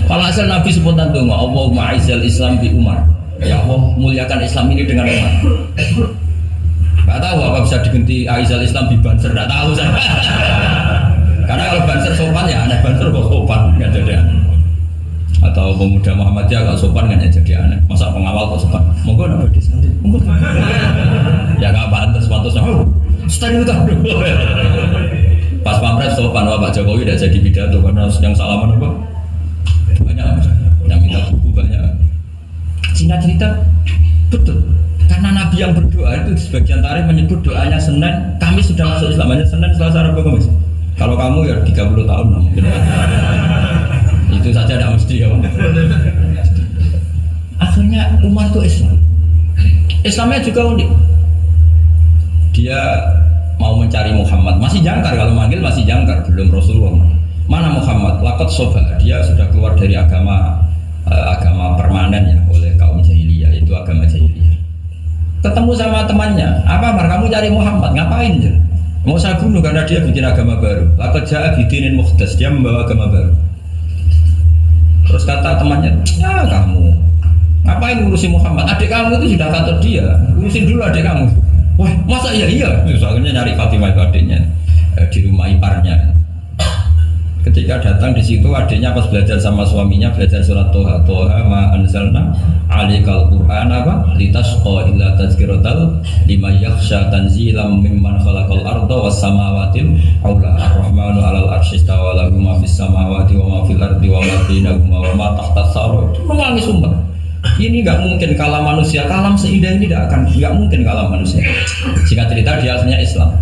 Kalau asal Nabi spontan tuh, Allahumma a'izzal Islam bi Umar. Ya Allah muliakan Islam ini dengan Umar. Gak tahu apa bisa diganti a'izzal Islam bi Banser, gak tahu saya. Karena kalau Banser sopan ya aneh, Banser kok sopan nggak jadi aneh. Atau pemuda Muhammadiyah kalau sopan kan ya jadi aneh. Masa pengawal kok sopan? Monggo nambah disanti. Monggo. Ya nggak pantas. Oh, stand itu. Pas pamret sopan, Pak Jokowi udah jadi pidato karena yang salaman apa? Banyak yang minta buku banyak. Singkat cerita betul. Karena Nabi yang berdoa itu di sebagian tarikh menyebut doanya Senin, Kamis sudah masuk Islam, hanya Senin, Selasa, Rabu, Kamis. Kalau kamu ya 30 tahun lah mungkin. Itu saja tidak mesti ya. Akhirnya Umar itu Islam. Islamnya juga unik. Dia mau mencari Muhammad, masih jangkar, kalau manggil masih jangkar, belum Rasulullah. Mana Muhammad? Laqad soba, dia sudah keluar dari agama permanen ya oleh kaum jahiliyah, itu agama jahiliyah. Ketemu sama temannya, apa Mar, kamu cari Muhammad, ngapain ya? Mau saya bunuh karena dia bikin agama baru. Laqad ja'a bidinin mukhdas, dia membawa agama baru. Terus kata temannya, ya kamu ngapain ngurusin Muhammad? Adik kamu itu sudah kantor dia, urusin dulu adik kamu. Wah masa iya? Soalnya nyari Fatimah itu adiknya di rumah iparnya. Ketika datang di situ adiknya pas belajar sama suaminya, belajar surat Toha ma anzalna alikal Qur'an apa litasqa illa tazkiratal lima yakhsha tanzilam mimman khalaqal arda was samawatil aula ar-rahmanu 'alal arsy istawa lahu ma fis samawati wa ma fil ardi wa ma bainahuma wa ma tahtas saro. Menangis sumpah. Ini nggak mungkin kalam manusia, kalam seindah ini nggak mungkin kalam manusia. Singkat cerita dia asalnya Islam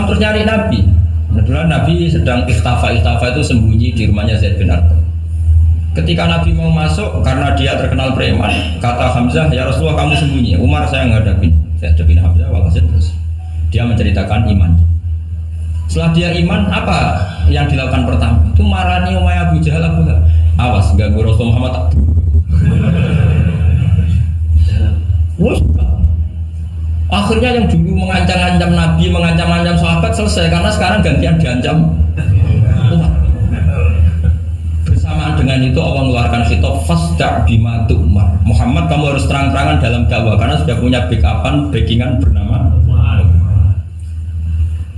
terus nyari Nabi. Kebetulan Nabi sedang ikhtafa itu sembunyi di rumahnya Zaid bin Arqam. Ketika Nabi mau masuk, karena dia terkenal preman, kata Hamzah, ya Rasulullah kamu sembunyi, Umar saya hadapin Hamzah, walhasil terus dia menceritakan iman. Setelah dia iman, apa yang dilakukan pertama? Itu marani Umayyah Abu Jahal, awas ganggu Rasul Muhammad tak. Akhirnya yang dulu mengancam-ancam Nabi, mengancam-ancam sahabat selesai, karena sekarang gantian diancam umat. Bersamaan dengan itu Allah mengeluarkan khitab fasda' bima tu'mar. Muhammad kamu harus terang-terangan dalam dakwah karena sudah punya backingan bernama Muhammad.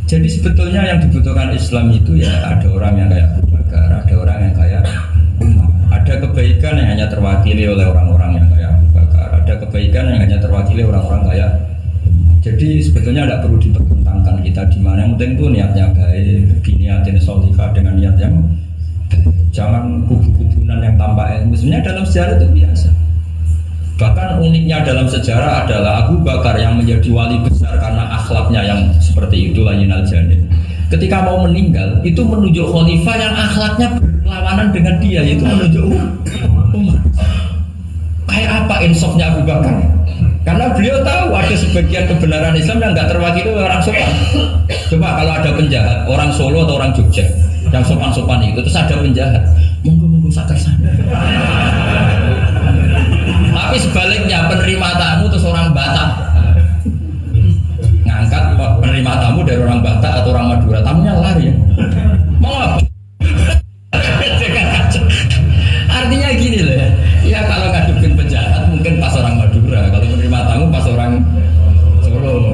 Jadi sebetulnya yang dibutuhkan Islam itu ya ada orang yang kayak Abu Bakar, ada orang yang kayak Umar. Ada kebaikan yang hanya terwakili oleh orang-orang yang kayak Abu Bakar, ada kebaikan yang hanya terwakili orang-orang kayak. Jadi sebetulnya tidak perlu dipertentangkan kita di mana, yang penting itu niatnya baik, biniatin sholihah dengan niat yang baik. Jangan kubu-kubunan yang tanpa ilmu. Sebenarnya dalam sejarah itu biasa. Bahkan uniknya dalam sejarah adalah Abu Bakar yang menjadi wali besar karena akhlaknya yang seperti itu layyinal janib. ketika mau meninggal itu menunjuk khalifah yang akhlaknya berlawanan dengan dia, yaitu menunjuk Umar. Kayak apa insafnya Abu Bakar? Karena beliau tahu ada sebagian kebenaran Islam yang nggak terwakili oleh orang sopan. Coba kalau ada penjahat, orang Solo atau orang Jogja yang sopan-sopan itu, terus ada penjahat, monggo sakar sana. Tapi sebaliknya penerima tamu terus orang Batak ngangkat penerima tamu dari orang Batak atau orang Madura, tamunya lari ya. Mau apa? Artinya gini loh ya. Ya kalau ngadepin penjahat mungkin pas orang Madura, kalau menerima tamu pas orang Solo.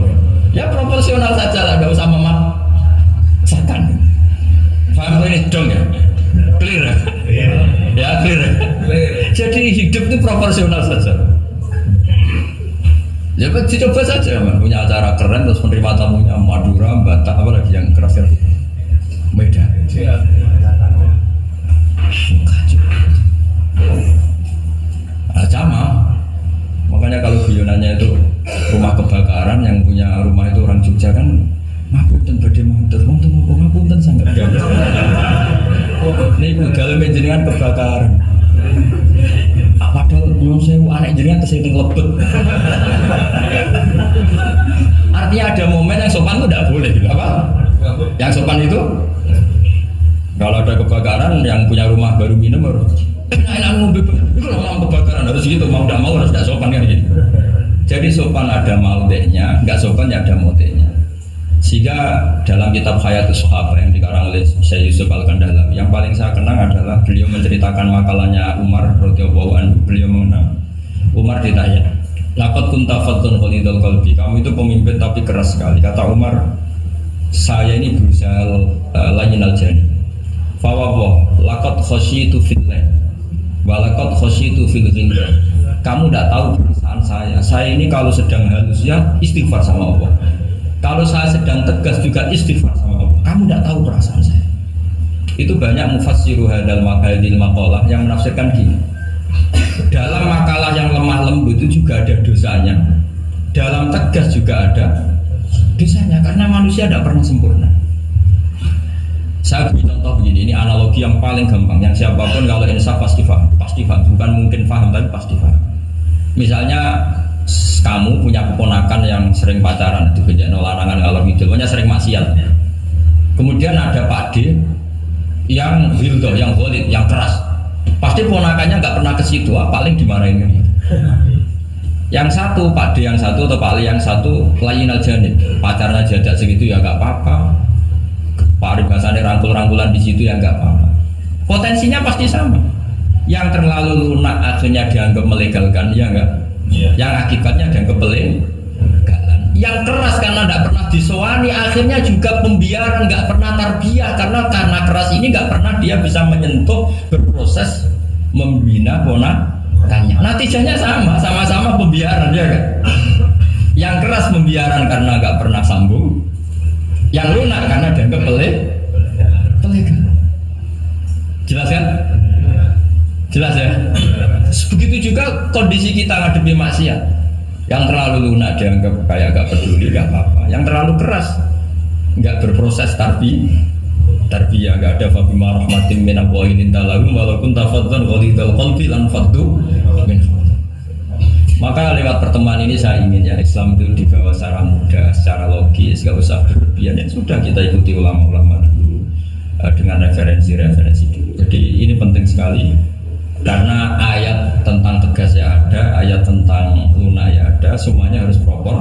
Ya proporsional saja lah, nggak usah memaksakan. Paham ini dong ya? Clear ya? Ya clear. Jadi hidup itu proporsional saja. Ya coba saja, punya acara keren terus menerima tamunya Madura, Batak, apalagi yang keras-keras. Medan. Sama. Makanya kalau guyonannya itu rumah kebakaran, yang punya rumah itu orang Jogja kan ngapunten badhe matur, wonten apa ngapunten sangat gak. Niku dalem jenengan kebakaran. Padahal nyuwun sewu anak jenengan tersing lebet. Artinya ada momen yang sopan itu tidak boleh, apa? Yang sopan itu kalau ada kebakaran yang punya rumah baru minum harus enak ngombe. Itu orang kebakaran harus gitu, mau tidak mau harus tidak sopan kan gitu. Jadi sopan ada maudenya, nggak sopan ya ada maudenya. Sehingga dalam kitab Hayatus Sahabah yang dikarang oleh Syekh Yusuf Al-Kandalawi, yang paling saya kenang adalah beliau menceritakan makalahnya Umar radhiyallahu anhu. Beliau mengenang Umar ditanya, laqad kunta faddun ghalidul qalbi, kamu itu pemimpin tapi keras sekali. Kata Umar, saya ini berusaha layyinal jani. Fa wallah laqad khasyitu fillah wa laqad khasyitu fil ghillah. Kamu tidak tahu perasaan saya. Saya ini kalau sedang halus ya istighfar sama Allah. Kalau saya sedang tegas juga istighfar sama Allah. Kamu tidak tahu perasaan saya. Itu banyak mufassiru hadal maqalah yang menafsirkan gini. Dalam makalah yang lemah lembut itu juga ada dosanya. Dalam tegas juga ada dosanya, karena manusia tidak pernah sempurna. Saya beri contoh begini, ini analogi yang paling gampang, yang siapapun kalau insaf pasti paham, bukan mungkin paham tapi pasti paham. Misalnya kamu punya keponakan yang sering pacaran, itu kejadian larangan kalau gitu, pokoknya sering maksiat. Kemudian ada Pak D yang hildo, yang ghalid, yang keras. Pasti ponakannya nggak pernah ke situ, paling dimarahin gitu. Yang satu Pak D yang satu atau Pak Ali yang satu layyinal janib, pacarnya jadak segitu ya nggak apa-apa. Paribasannya rangkul-rangkulan di situ ya nggak apa-apa. Potensinya pasti sama. Yang terlalu lunak akhirnya dianggap melegalkan, ya enggak? Yeah. Yang akibatnya dianggap pelegalan. Yang keras karena tidak pernah disowani, akhirnya juga pembiaran, nggak pernah tarbiyah, karena keras ini nggak pernah dia bisa menyentuh, berproses membina ponakannya. Natijahnya sama-sama pembiaran, ya kan? Yang keras pembiaran karena nggak pernah sambung. Yang lunak karena dianggap pelegalan. Jelas kan? Jelas ya? Begitu juga kondisi kita ngadepi maksiat. Yang terlalu lunak dianggap kayak gak peduli, gak apa-apa. Yang terlalu keras gak berproses tarbiyah, gak ada fabima rahmatin minallahi linta lahum walaupun tafadzan ghalidul qalbi lan faddu min. Maka lewat pertemuan ini saya ingin ya Islam itu dibawa secara mudah, secara logis, gak usah berlebihan. Ya sudah, kita ikuti ulama-ulama dulu dengan referensi-referensi dulu. Jadi ini penting sekali. Karena ayat tentang tegas ya ada, ayat tentang lunak ya ada, semuanya harus proper.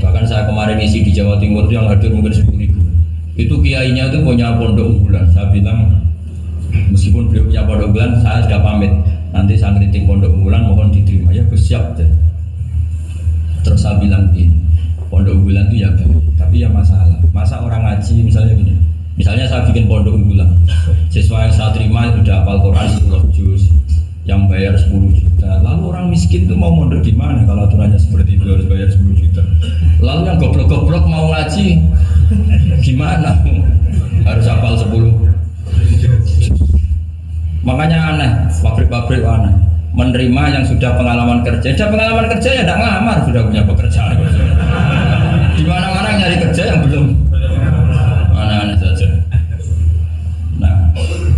Bahkan saya kemarin isi di Jawa Timur itu yang hadir mungkin 10.000. Itu kiainya itu punya pondok unggulan. Saya bilang meskipun beliau punya pondok unggulan, saya sudah pamit. Nanti saya kritik pondok unggulan mohon diterima ya, bersiap deh. Terus saya bilang begini, pondok unggulan itu ya baik, tapi ya masalah. Masa orang ngaji misalnya gini. Misalnya saya bikin pondok unggulan, siswa yang saya terima sudah hafal Quran 10 juz, yang bayar 10 juta. Lalu orang miskin itu mau mondok di mana kalau aturannya seperti itu harus bayar 10 juta. Lalu yang goblok-goblok mau ngaji gimana? Harus hafal 10. Makanya aneh, pabrik-pabrik aneh. Menerima yang sudah pengalaman kerja, ya tidak ngelamar, sudah punya pekerjaan. Di mana-mana nyari kerja yang belum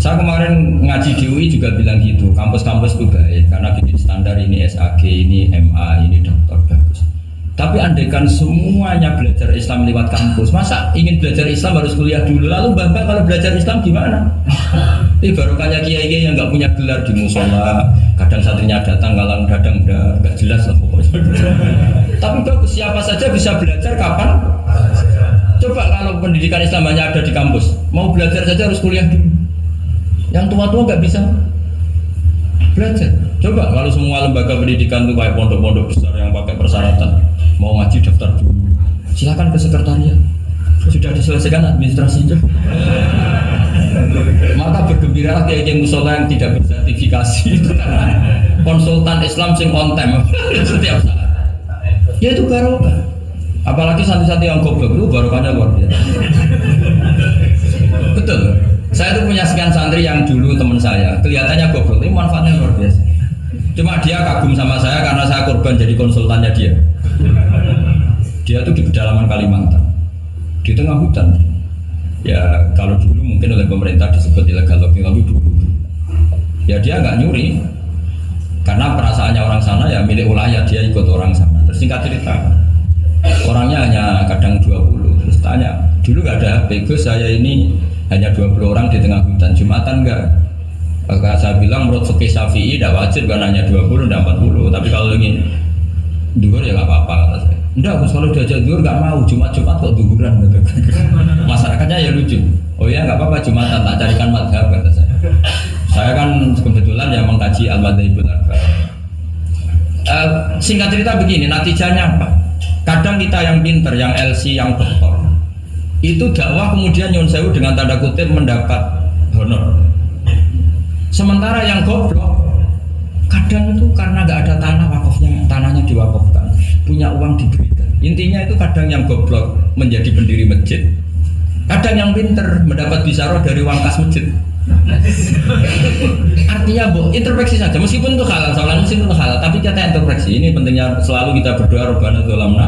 Saya kemarin ngaji di UI juga bilang gitu, kampus-kampus itu baik karena bikin standar ini SAG, ini MA, ini dokter bagus. Tapi andaikan semuanya belajar Islam lewat kampus, masa ingin belajar Islam harus kuliah dulu? Lalu bapak kalau belajar Islam gimana? Ini barokahnya kiai-kiai yang nggak punya gelar di musola, kadang santrinya datang, kalang dadang nggak jelas lah pokoknya. Tapi bagus, siapa saja bisa belajar kapan? Coba kalau pendidikan Islam hanya ada di kampus, mau belajar saja harus kuliah dulu. Yang tua-tua nggak bisa belajar. Coba kalau semua lembaga pendidikan itu kayak pondok-pondok besar yang pakai persyaratan, mau ngaji daftar dulu, silakan ke sekretariat, sudah diselesaikan administrasinya. Maka bergembira kayak musola yang tidak bersertifikasi itu karena konsultan Islam sing konten setiap saat. Ya itu barokah. Apalagi santri-santri yang goblok itu barokahnya luar biasa. Betul. Saya tuh punya sekian santri yang dulu teman saya, kelihatannya goblok, tapi manfaatnya luar biasa. Cuma dia kagum sama saya karena saya korban jadi konsultannya dia. Dia tuh di pedalaman Kalimantan, di tengah hutan. Ya kalau dulu mungkin oleh pemerintah disebut illegal logging, tapi dulu ya dia nggak nyuri karena perasaannya orang sana ya milik wilayah, dia ikut orang sana. Tersingkat cerita, orangnya hanya kadang 20. Terus tanya, dulu nggak ada HP, Gus saya ini hanya 20 orang di tengah hutan, Jumatan enggak? Maka saya bilang menurut fikih Syafi'i tidak wajib kan hanya 20 dan 40, tapi kalau ingin duhur ya nggak apa-apa kata saya. Enggak, Gus kalau diajak duhur nggak mau, Jumat kok duhuran gitu. Masyarakatnya ya lucu. Oh ya nggak apa-apa Jumatan, tak carikan madhab kata saya. Saya kan kebetulan ya mengkaji al-madhabul arba'. Singkat cerita begini, natijanya apa? Kadang kita yang pinter, yang LC, yang doktor, itu dakwah kemudian nyun sewu dengan tanda kutip mendapat honor. Sementara yang goblok kadang itu karena nggak ada tanah wakafnya, tanahnya diwakafkan, punya uang diberikan. Intinya itu kadang yang goblok menjadi pendiri masjid, kadang yang pinter mendapat bisaroh dari uang kas masjid. Artinya introspeksi saja, meskipun itu halal, soalnya meskipun itu halal, tapi kita introspeksi. Ini pentingnya selalu kita berdoa Rabbana dzalamna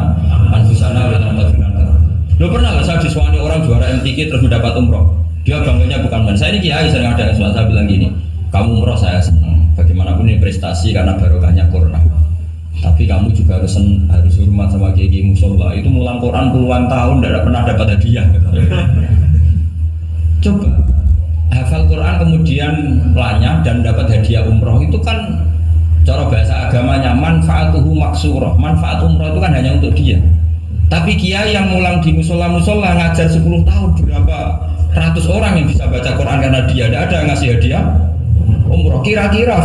anfusana wa lam taghfir lana. Lo pernah nggak saya disuani orang juara MTQ terus mendapat umroh? Dia bangganya bukan main. Saya ini kiai sering ada yang saya bilang gini, kamu umroh saya senang. Bagaimanapun ini prestasi karena barokahnya Quran. Tapi kamu juga harus hormat sama kiai musola. Itu mulang Quran puluhan tahun tidak pernah dapat hadiah. Coba hafal Quran kemudian lanyah dan dapat hadiah umroh itu kan cara bahasa agamanya manfaatuhu maksurah. Manfaat umroh itu kan hanya untuk dia. Tapi kiai yang mulang di musola-musola ngajar 10 tahun berapa ratus orang yang bisa baca Quran karena dia tidak ada yang ngasih hadiah umroh. Kira-kira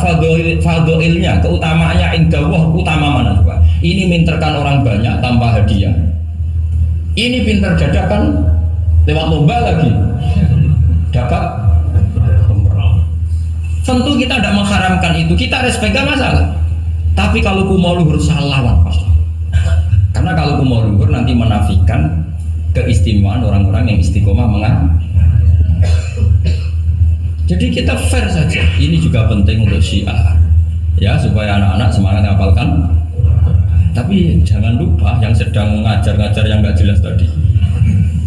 fadhoilnya, keutamaannya indallah utama mana coba? Ini minterkan orang banyak tanpa hadiah. Ini pinter dadakan lewat lomba lagi dapat umroh. Tentu kita tidak mengharamkan itu, kita respect gak masalah. Tapi kalau kumau luhur salah lawan pasti. Karena kalau kumau luhur nanti menafikan keistimewaan orang-orang yang istiqomah mengamalkan. Jadi kita fair saja. Ini juga penting untuk syiar, ya supaya anak-anak semangat ngapalkan. Tapi jangan lupa yang sedang ngajar-ngajar yang nggak jelas tadi,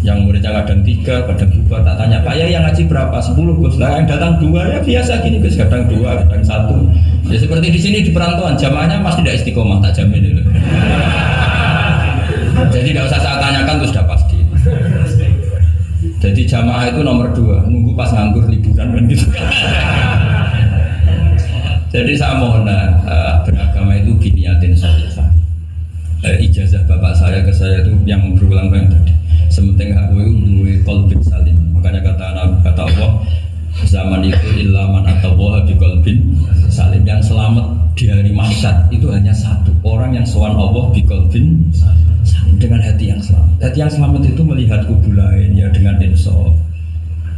yang muridnya kadang 3, kadang 2, tak tanya Pak ya yang ngaji berapa? 10 Gus. Lah yang datang 2 ya biasa gini Gus, kadang 2, kadang 1. Ya seperti di sini di perantauan jamaahnya pasti tidak istiqomah, tak jamin itu. Jadi tidak usah saya tanyakan itu sudah pasti. Jadi jamaah itu nomor 2, nunggu pas nganggur liburan kan gitu. Jadi saya mohon beragama itu biniatin sholihah. Ijazah bapak saya ke saya itu yang berulang-ulang tadi. Sementing aku itu qalbin salim. Makanya kata Allah, zaman itu ilaman atau wah bi qalbin salim. Yang selamat di hari mahsyar itu hanya satu orang yang sowan Allah bi qalbin salim, dengan hati yang selamat. Hati yang selamat itu melihat kubu lain ya dengan insaf.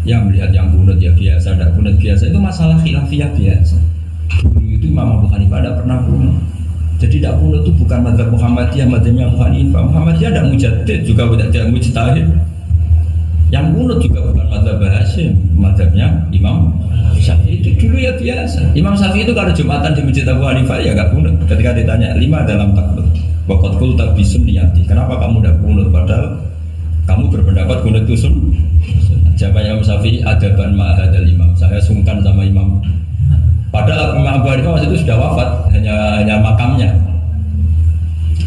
Ya melihat yang kunut ya biasa, tidak kunut biasa itu masalah khilafiyah biasa. Dulu itu Imam Abu Hanifah tidak pernah kunut. Jadi tidak kunut itu bukan mazhab Muhammadiyah, mazhabnya Abu Hanifah. Muhammadiyah tidak mujaddid juga tidak mujtahid. Yang kunut juga bukan mazhab Hasyim, mazhabnya Imam Syafi'i. Itu dulu ya biasa. Imam Syafi'i itu kalau Jumatan di Masjid Abu Hanifah ya enggak kunut. Ketika ditanya 5 dalam takbir, waqad qulta bi sunniyati. Kenapa kamu tidak kunut padahal kamu berpendapat kunut itu sunnah? Jawabannya Imam Syafi'i adaban ma'hadal imam. Saya sungkan sama imam. Padahal Imam Abu Hanifah waktu itu sudah wafat, hanya makamnya.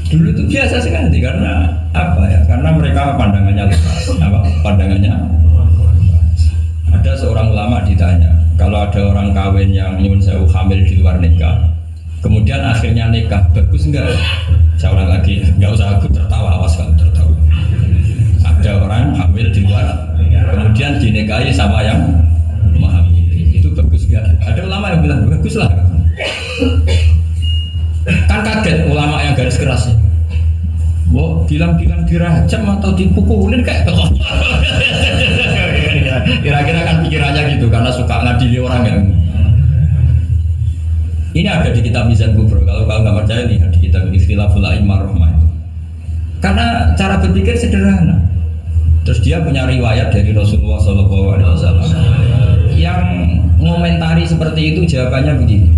Dulu itu biasa sekali karena apa ya? Karena mereka pandangannya lepas. Apa? Pandangannya. Ada seorang ulama ditanya, kalau ada orang kawin yang nyuwun sewu hamil di luar nikah, kemudian akhirnya nikah, bagus enggak? Saya ulang lagi, enggak usah aku tertawa, awas kalau tertawa. Ada orang hamil di luar, kemudian dinikahi sama yang menghamili, itu bagus enggak? Ada ulama yang bilang bagus lah. Kan kaget ulama yang garis keras. Wah, bilang-bilang dirajam atau dipukulin kayak kira-kira kan pikirannya gitu karena suka ngadili orang yang ini ada di kitab Mizan Kubro. Kalau nggak percaya lihat di kitab Ikhtilaful A'immah Rahmah. Karena cara berpikir sederhana. Terus dia punya riwayat dari Rasulullah SAW yang ngomentari seperti itu, jawabannya begini: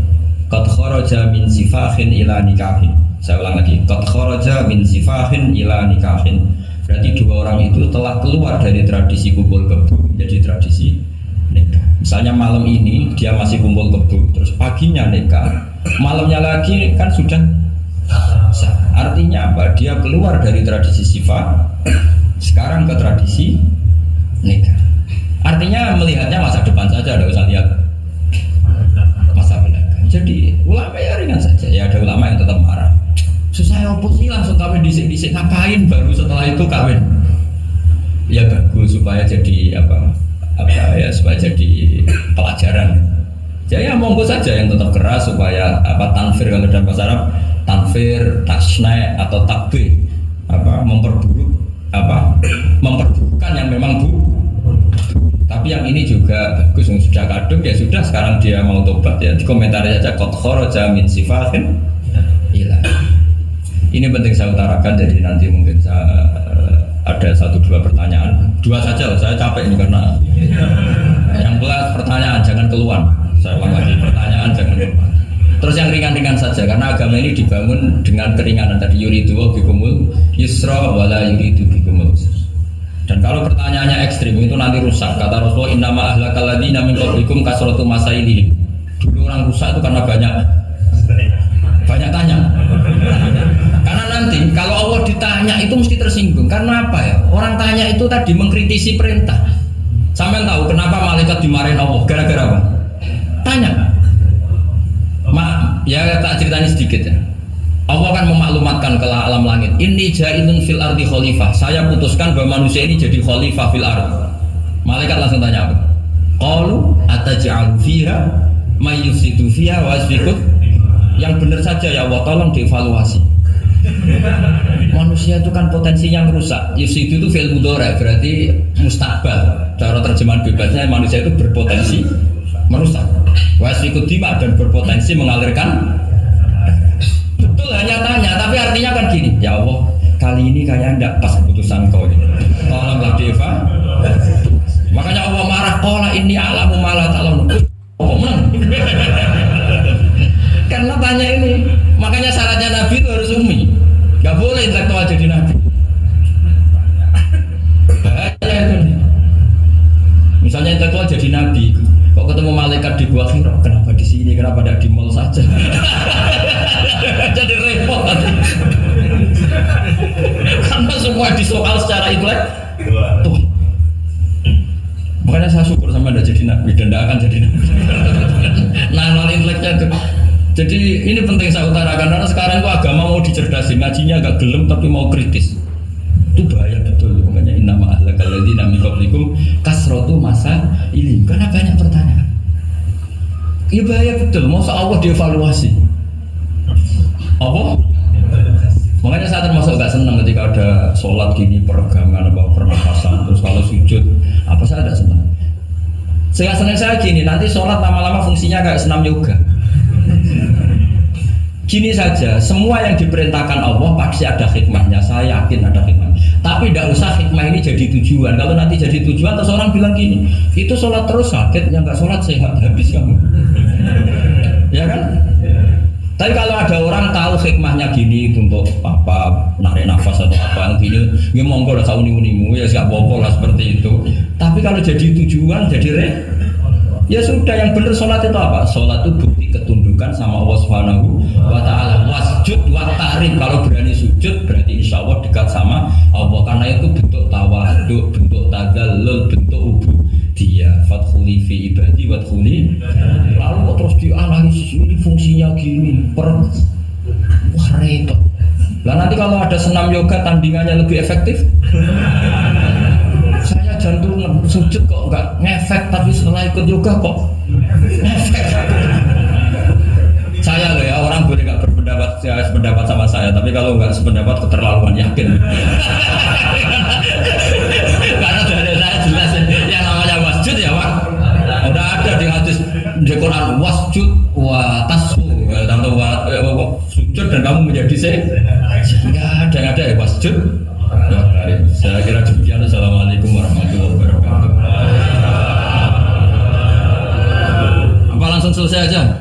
qad kharaja min sifahin ila nikahin. Saya ulang lagi, qad kharaja min sifahin ila nikahin. Berarti dua orang itu telah keluar dari tradisi kumpul kebo menjadi tradisi nikah. Misalnya malam ini dia masih kumpul kebo, terus paginya nikah, malamnya lagi kan sudah sah. Artinya apa? Dia keluar dari tradisi sifat, sekarang ke tradisi nikah. Artinya melihatnya masa depan saja, tidak usah lihat masa belakang. Jadi ulama ya ringan saja. Ya ada ulama yang tetap marah. Susah ya apa sih langsung kawin disik-disik, ngapain baru setelah itu kawin? Ya bagus supaya jadi apa ya, supaya jadi pelajaran. Ya monggo saja yang tetap keras supaya apa tanfir, kalau dalam bahasa Arab tanfir, tasna atau takbir, apa memperburukan yang memang tapi yang ini juga bagus, yang sudah kadung ya sudah, sekarang dia mau tobat ya, di komentar saja qad kharaja min sifahin ila. Ini penting saya utarakan, jadi nanti mungkin saya ada 1-2 pertanyaan, 2 saja lah, saya capek ini karena yang belas pertanyaan jangan keluar. Saya ulang lagi, pertanyaan jangan keluar. Terus yang ringan-ringan saja, karena agama ini dibangun dengan keringanan. Tadi yuridu bikumul yusra wala yuridu bikumul usra. Dan kalau pertanyaannya ekstrim itu nanti rusak. Kata Rasulullah, innama ahlakal ladzina min qablikum kasratu masailihim. Dulu orang rusak itu karena banyak tanya. Karena nanti kalau Allah ditanya itu mesti tersinggung. Karena apa ya? Orang tanya itu tadi mengkritisi perintah. Sampean tahu kenapa malaikat dimarahin Allah? Gara-gara apa? Tanya. Ya tak ceritanya sedikit ya. Allah kan memaklumatkan ke alam langit. Inni ja'ilun fil ardi khalifah. Saya putuskan bahwa manusia ini jadi khalifah fil ardi. Malaikat langsung tanya apa? Qalu ataj'alu fiha may yufsidu fiha wa yasfiku. Yang benar saja ya Allah, tolong dievaluasi. Manusia itu kan potensi yang rusak. Yusidu itu fi'il mudhari, berarti mustakbal. Cara terjemahan bebasnya manusia itu berpotensi merusak. Wasfikud dima, dan berpotensi mengalirkan. Betul, hanya tanya, tapi artinya kan gini, ya Allah, kali ini kayaknya tidak pas keputusan kau ini. Tolonglah Deva. Makanya Allah marah, qala inni a'lamu ma la ta'lamun. Oh, karena tanya ini, makanya syaratnya Nabi itu harus umi, nggak boleh intelektual jadi Nabi. Bahaya itu. Misalnya intelektual jadi Nabi, kok ketemu malaikat di gua Hira, kenapa di sini, kenapa tidak di mall saja? Jadi repot nanti. Karena semua disoal secara intelek. Tuh. Makanya saya syukur sama Anda jadi Nabi dan tidak akan jadi Nabi. Nah, inteleknya itu. Jadi ini penting saya utarakan, karena sekarang itu agama mau dicerdasin, ngajinya agak gelem tapi mau kritis. Itu bahaya betul. Makanya innama ahlakal ladzina min qablikum kasratu masailihim, karena banyak pertanyaan. Ini bahaya betul. Masa Allah dievaluasi? Apa? Makanya saya termasuk gak senang ketika ada sholat gini peregangan apa pernapasan, terus kalau sujud apa, saya tidak senang. Saya senang saya gini, nanti sholat lama-lama fungsinya kayak senam yoga. Gini saja, semua yang diperintahkan Allah pasti ada hikmahnya, saya yakin ada hikmah. Tapi tidak usah hikmah ini jadi tujuan. Kalau nanti jadi tujuan, terus orang bilang gini, itu sholat terus sakit, yang nggak sholat sehat, habis kamu. Ya kan? Tapi kalau ada orang tahu hikmahnya gini untuk apa, narik nafas atau apa gini, ya monggo lah sauni-unimu ya nggak apa-apa lah seperti itu. Tapi kalau jadi tujuan, jadi ya sudah, yang benar sholat itu apa? Sholat itu bukti ketundukan sama Allah Subhanahu wa ta'ala. Wasjud wa ta'rif, kalau berani sujud berarti insya Allah dekat sama Allah, karena itu bentuk tawaduk, bentuk tadzallul, bentuk dia fadkhuli fi ibadi wadkhuli. Lalu kok terus dianalisis ini fungsinya gini, wah repot. Lah nanti kalau ada senam yoga tandingannya lebih efektif, saya jantung sujud kok nggak ngefek, tapi setelah ikut yoga kok ngefek. Saya loh ya, orang boleh nggak berpendapat sama saya, tapi kalau nggak sependapat keterlaluan, yakin. Karena dari saya jelas yang namanya wasjud ya Pak, udah ada di hadis di Quran, wasjud wa tasfu, atau sujud dan kamu menjadi nggak ada ya wasjud. Saya kira demikian. Assalamualaikum warahmatullahi wabarakatuh. Apa langsung selesai aja?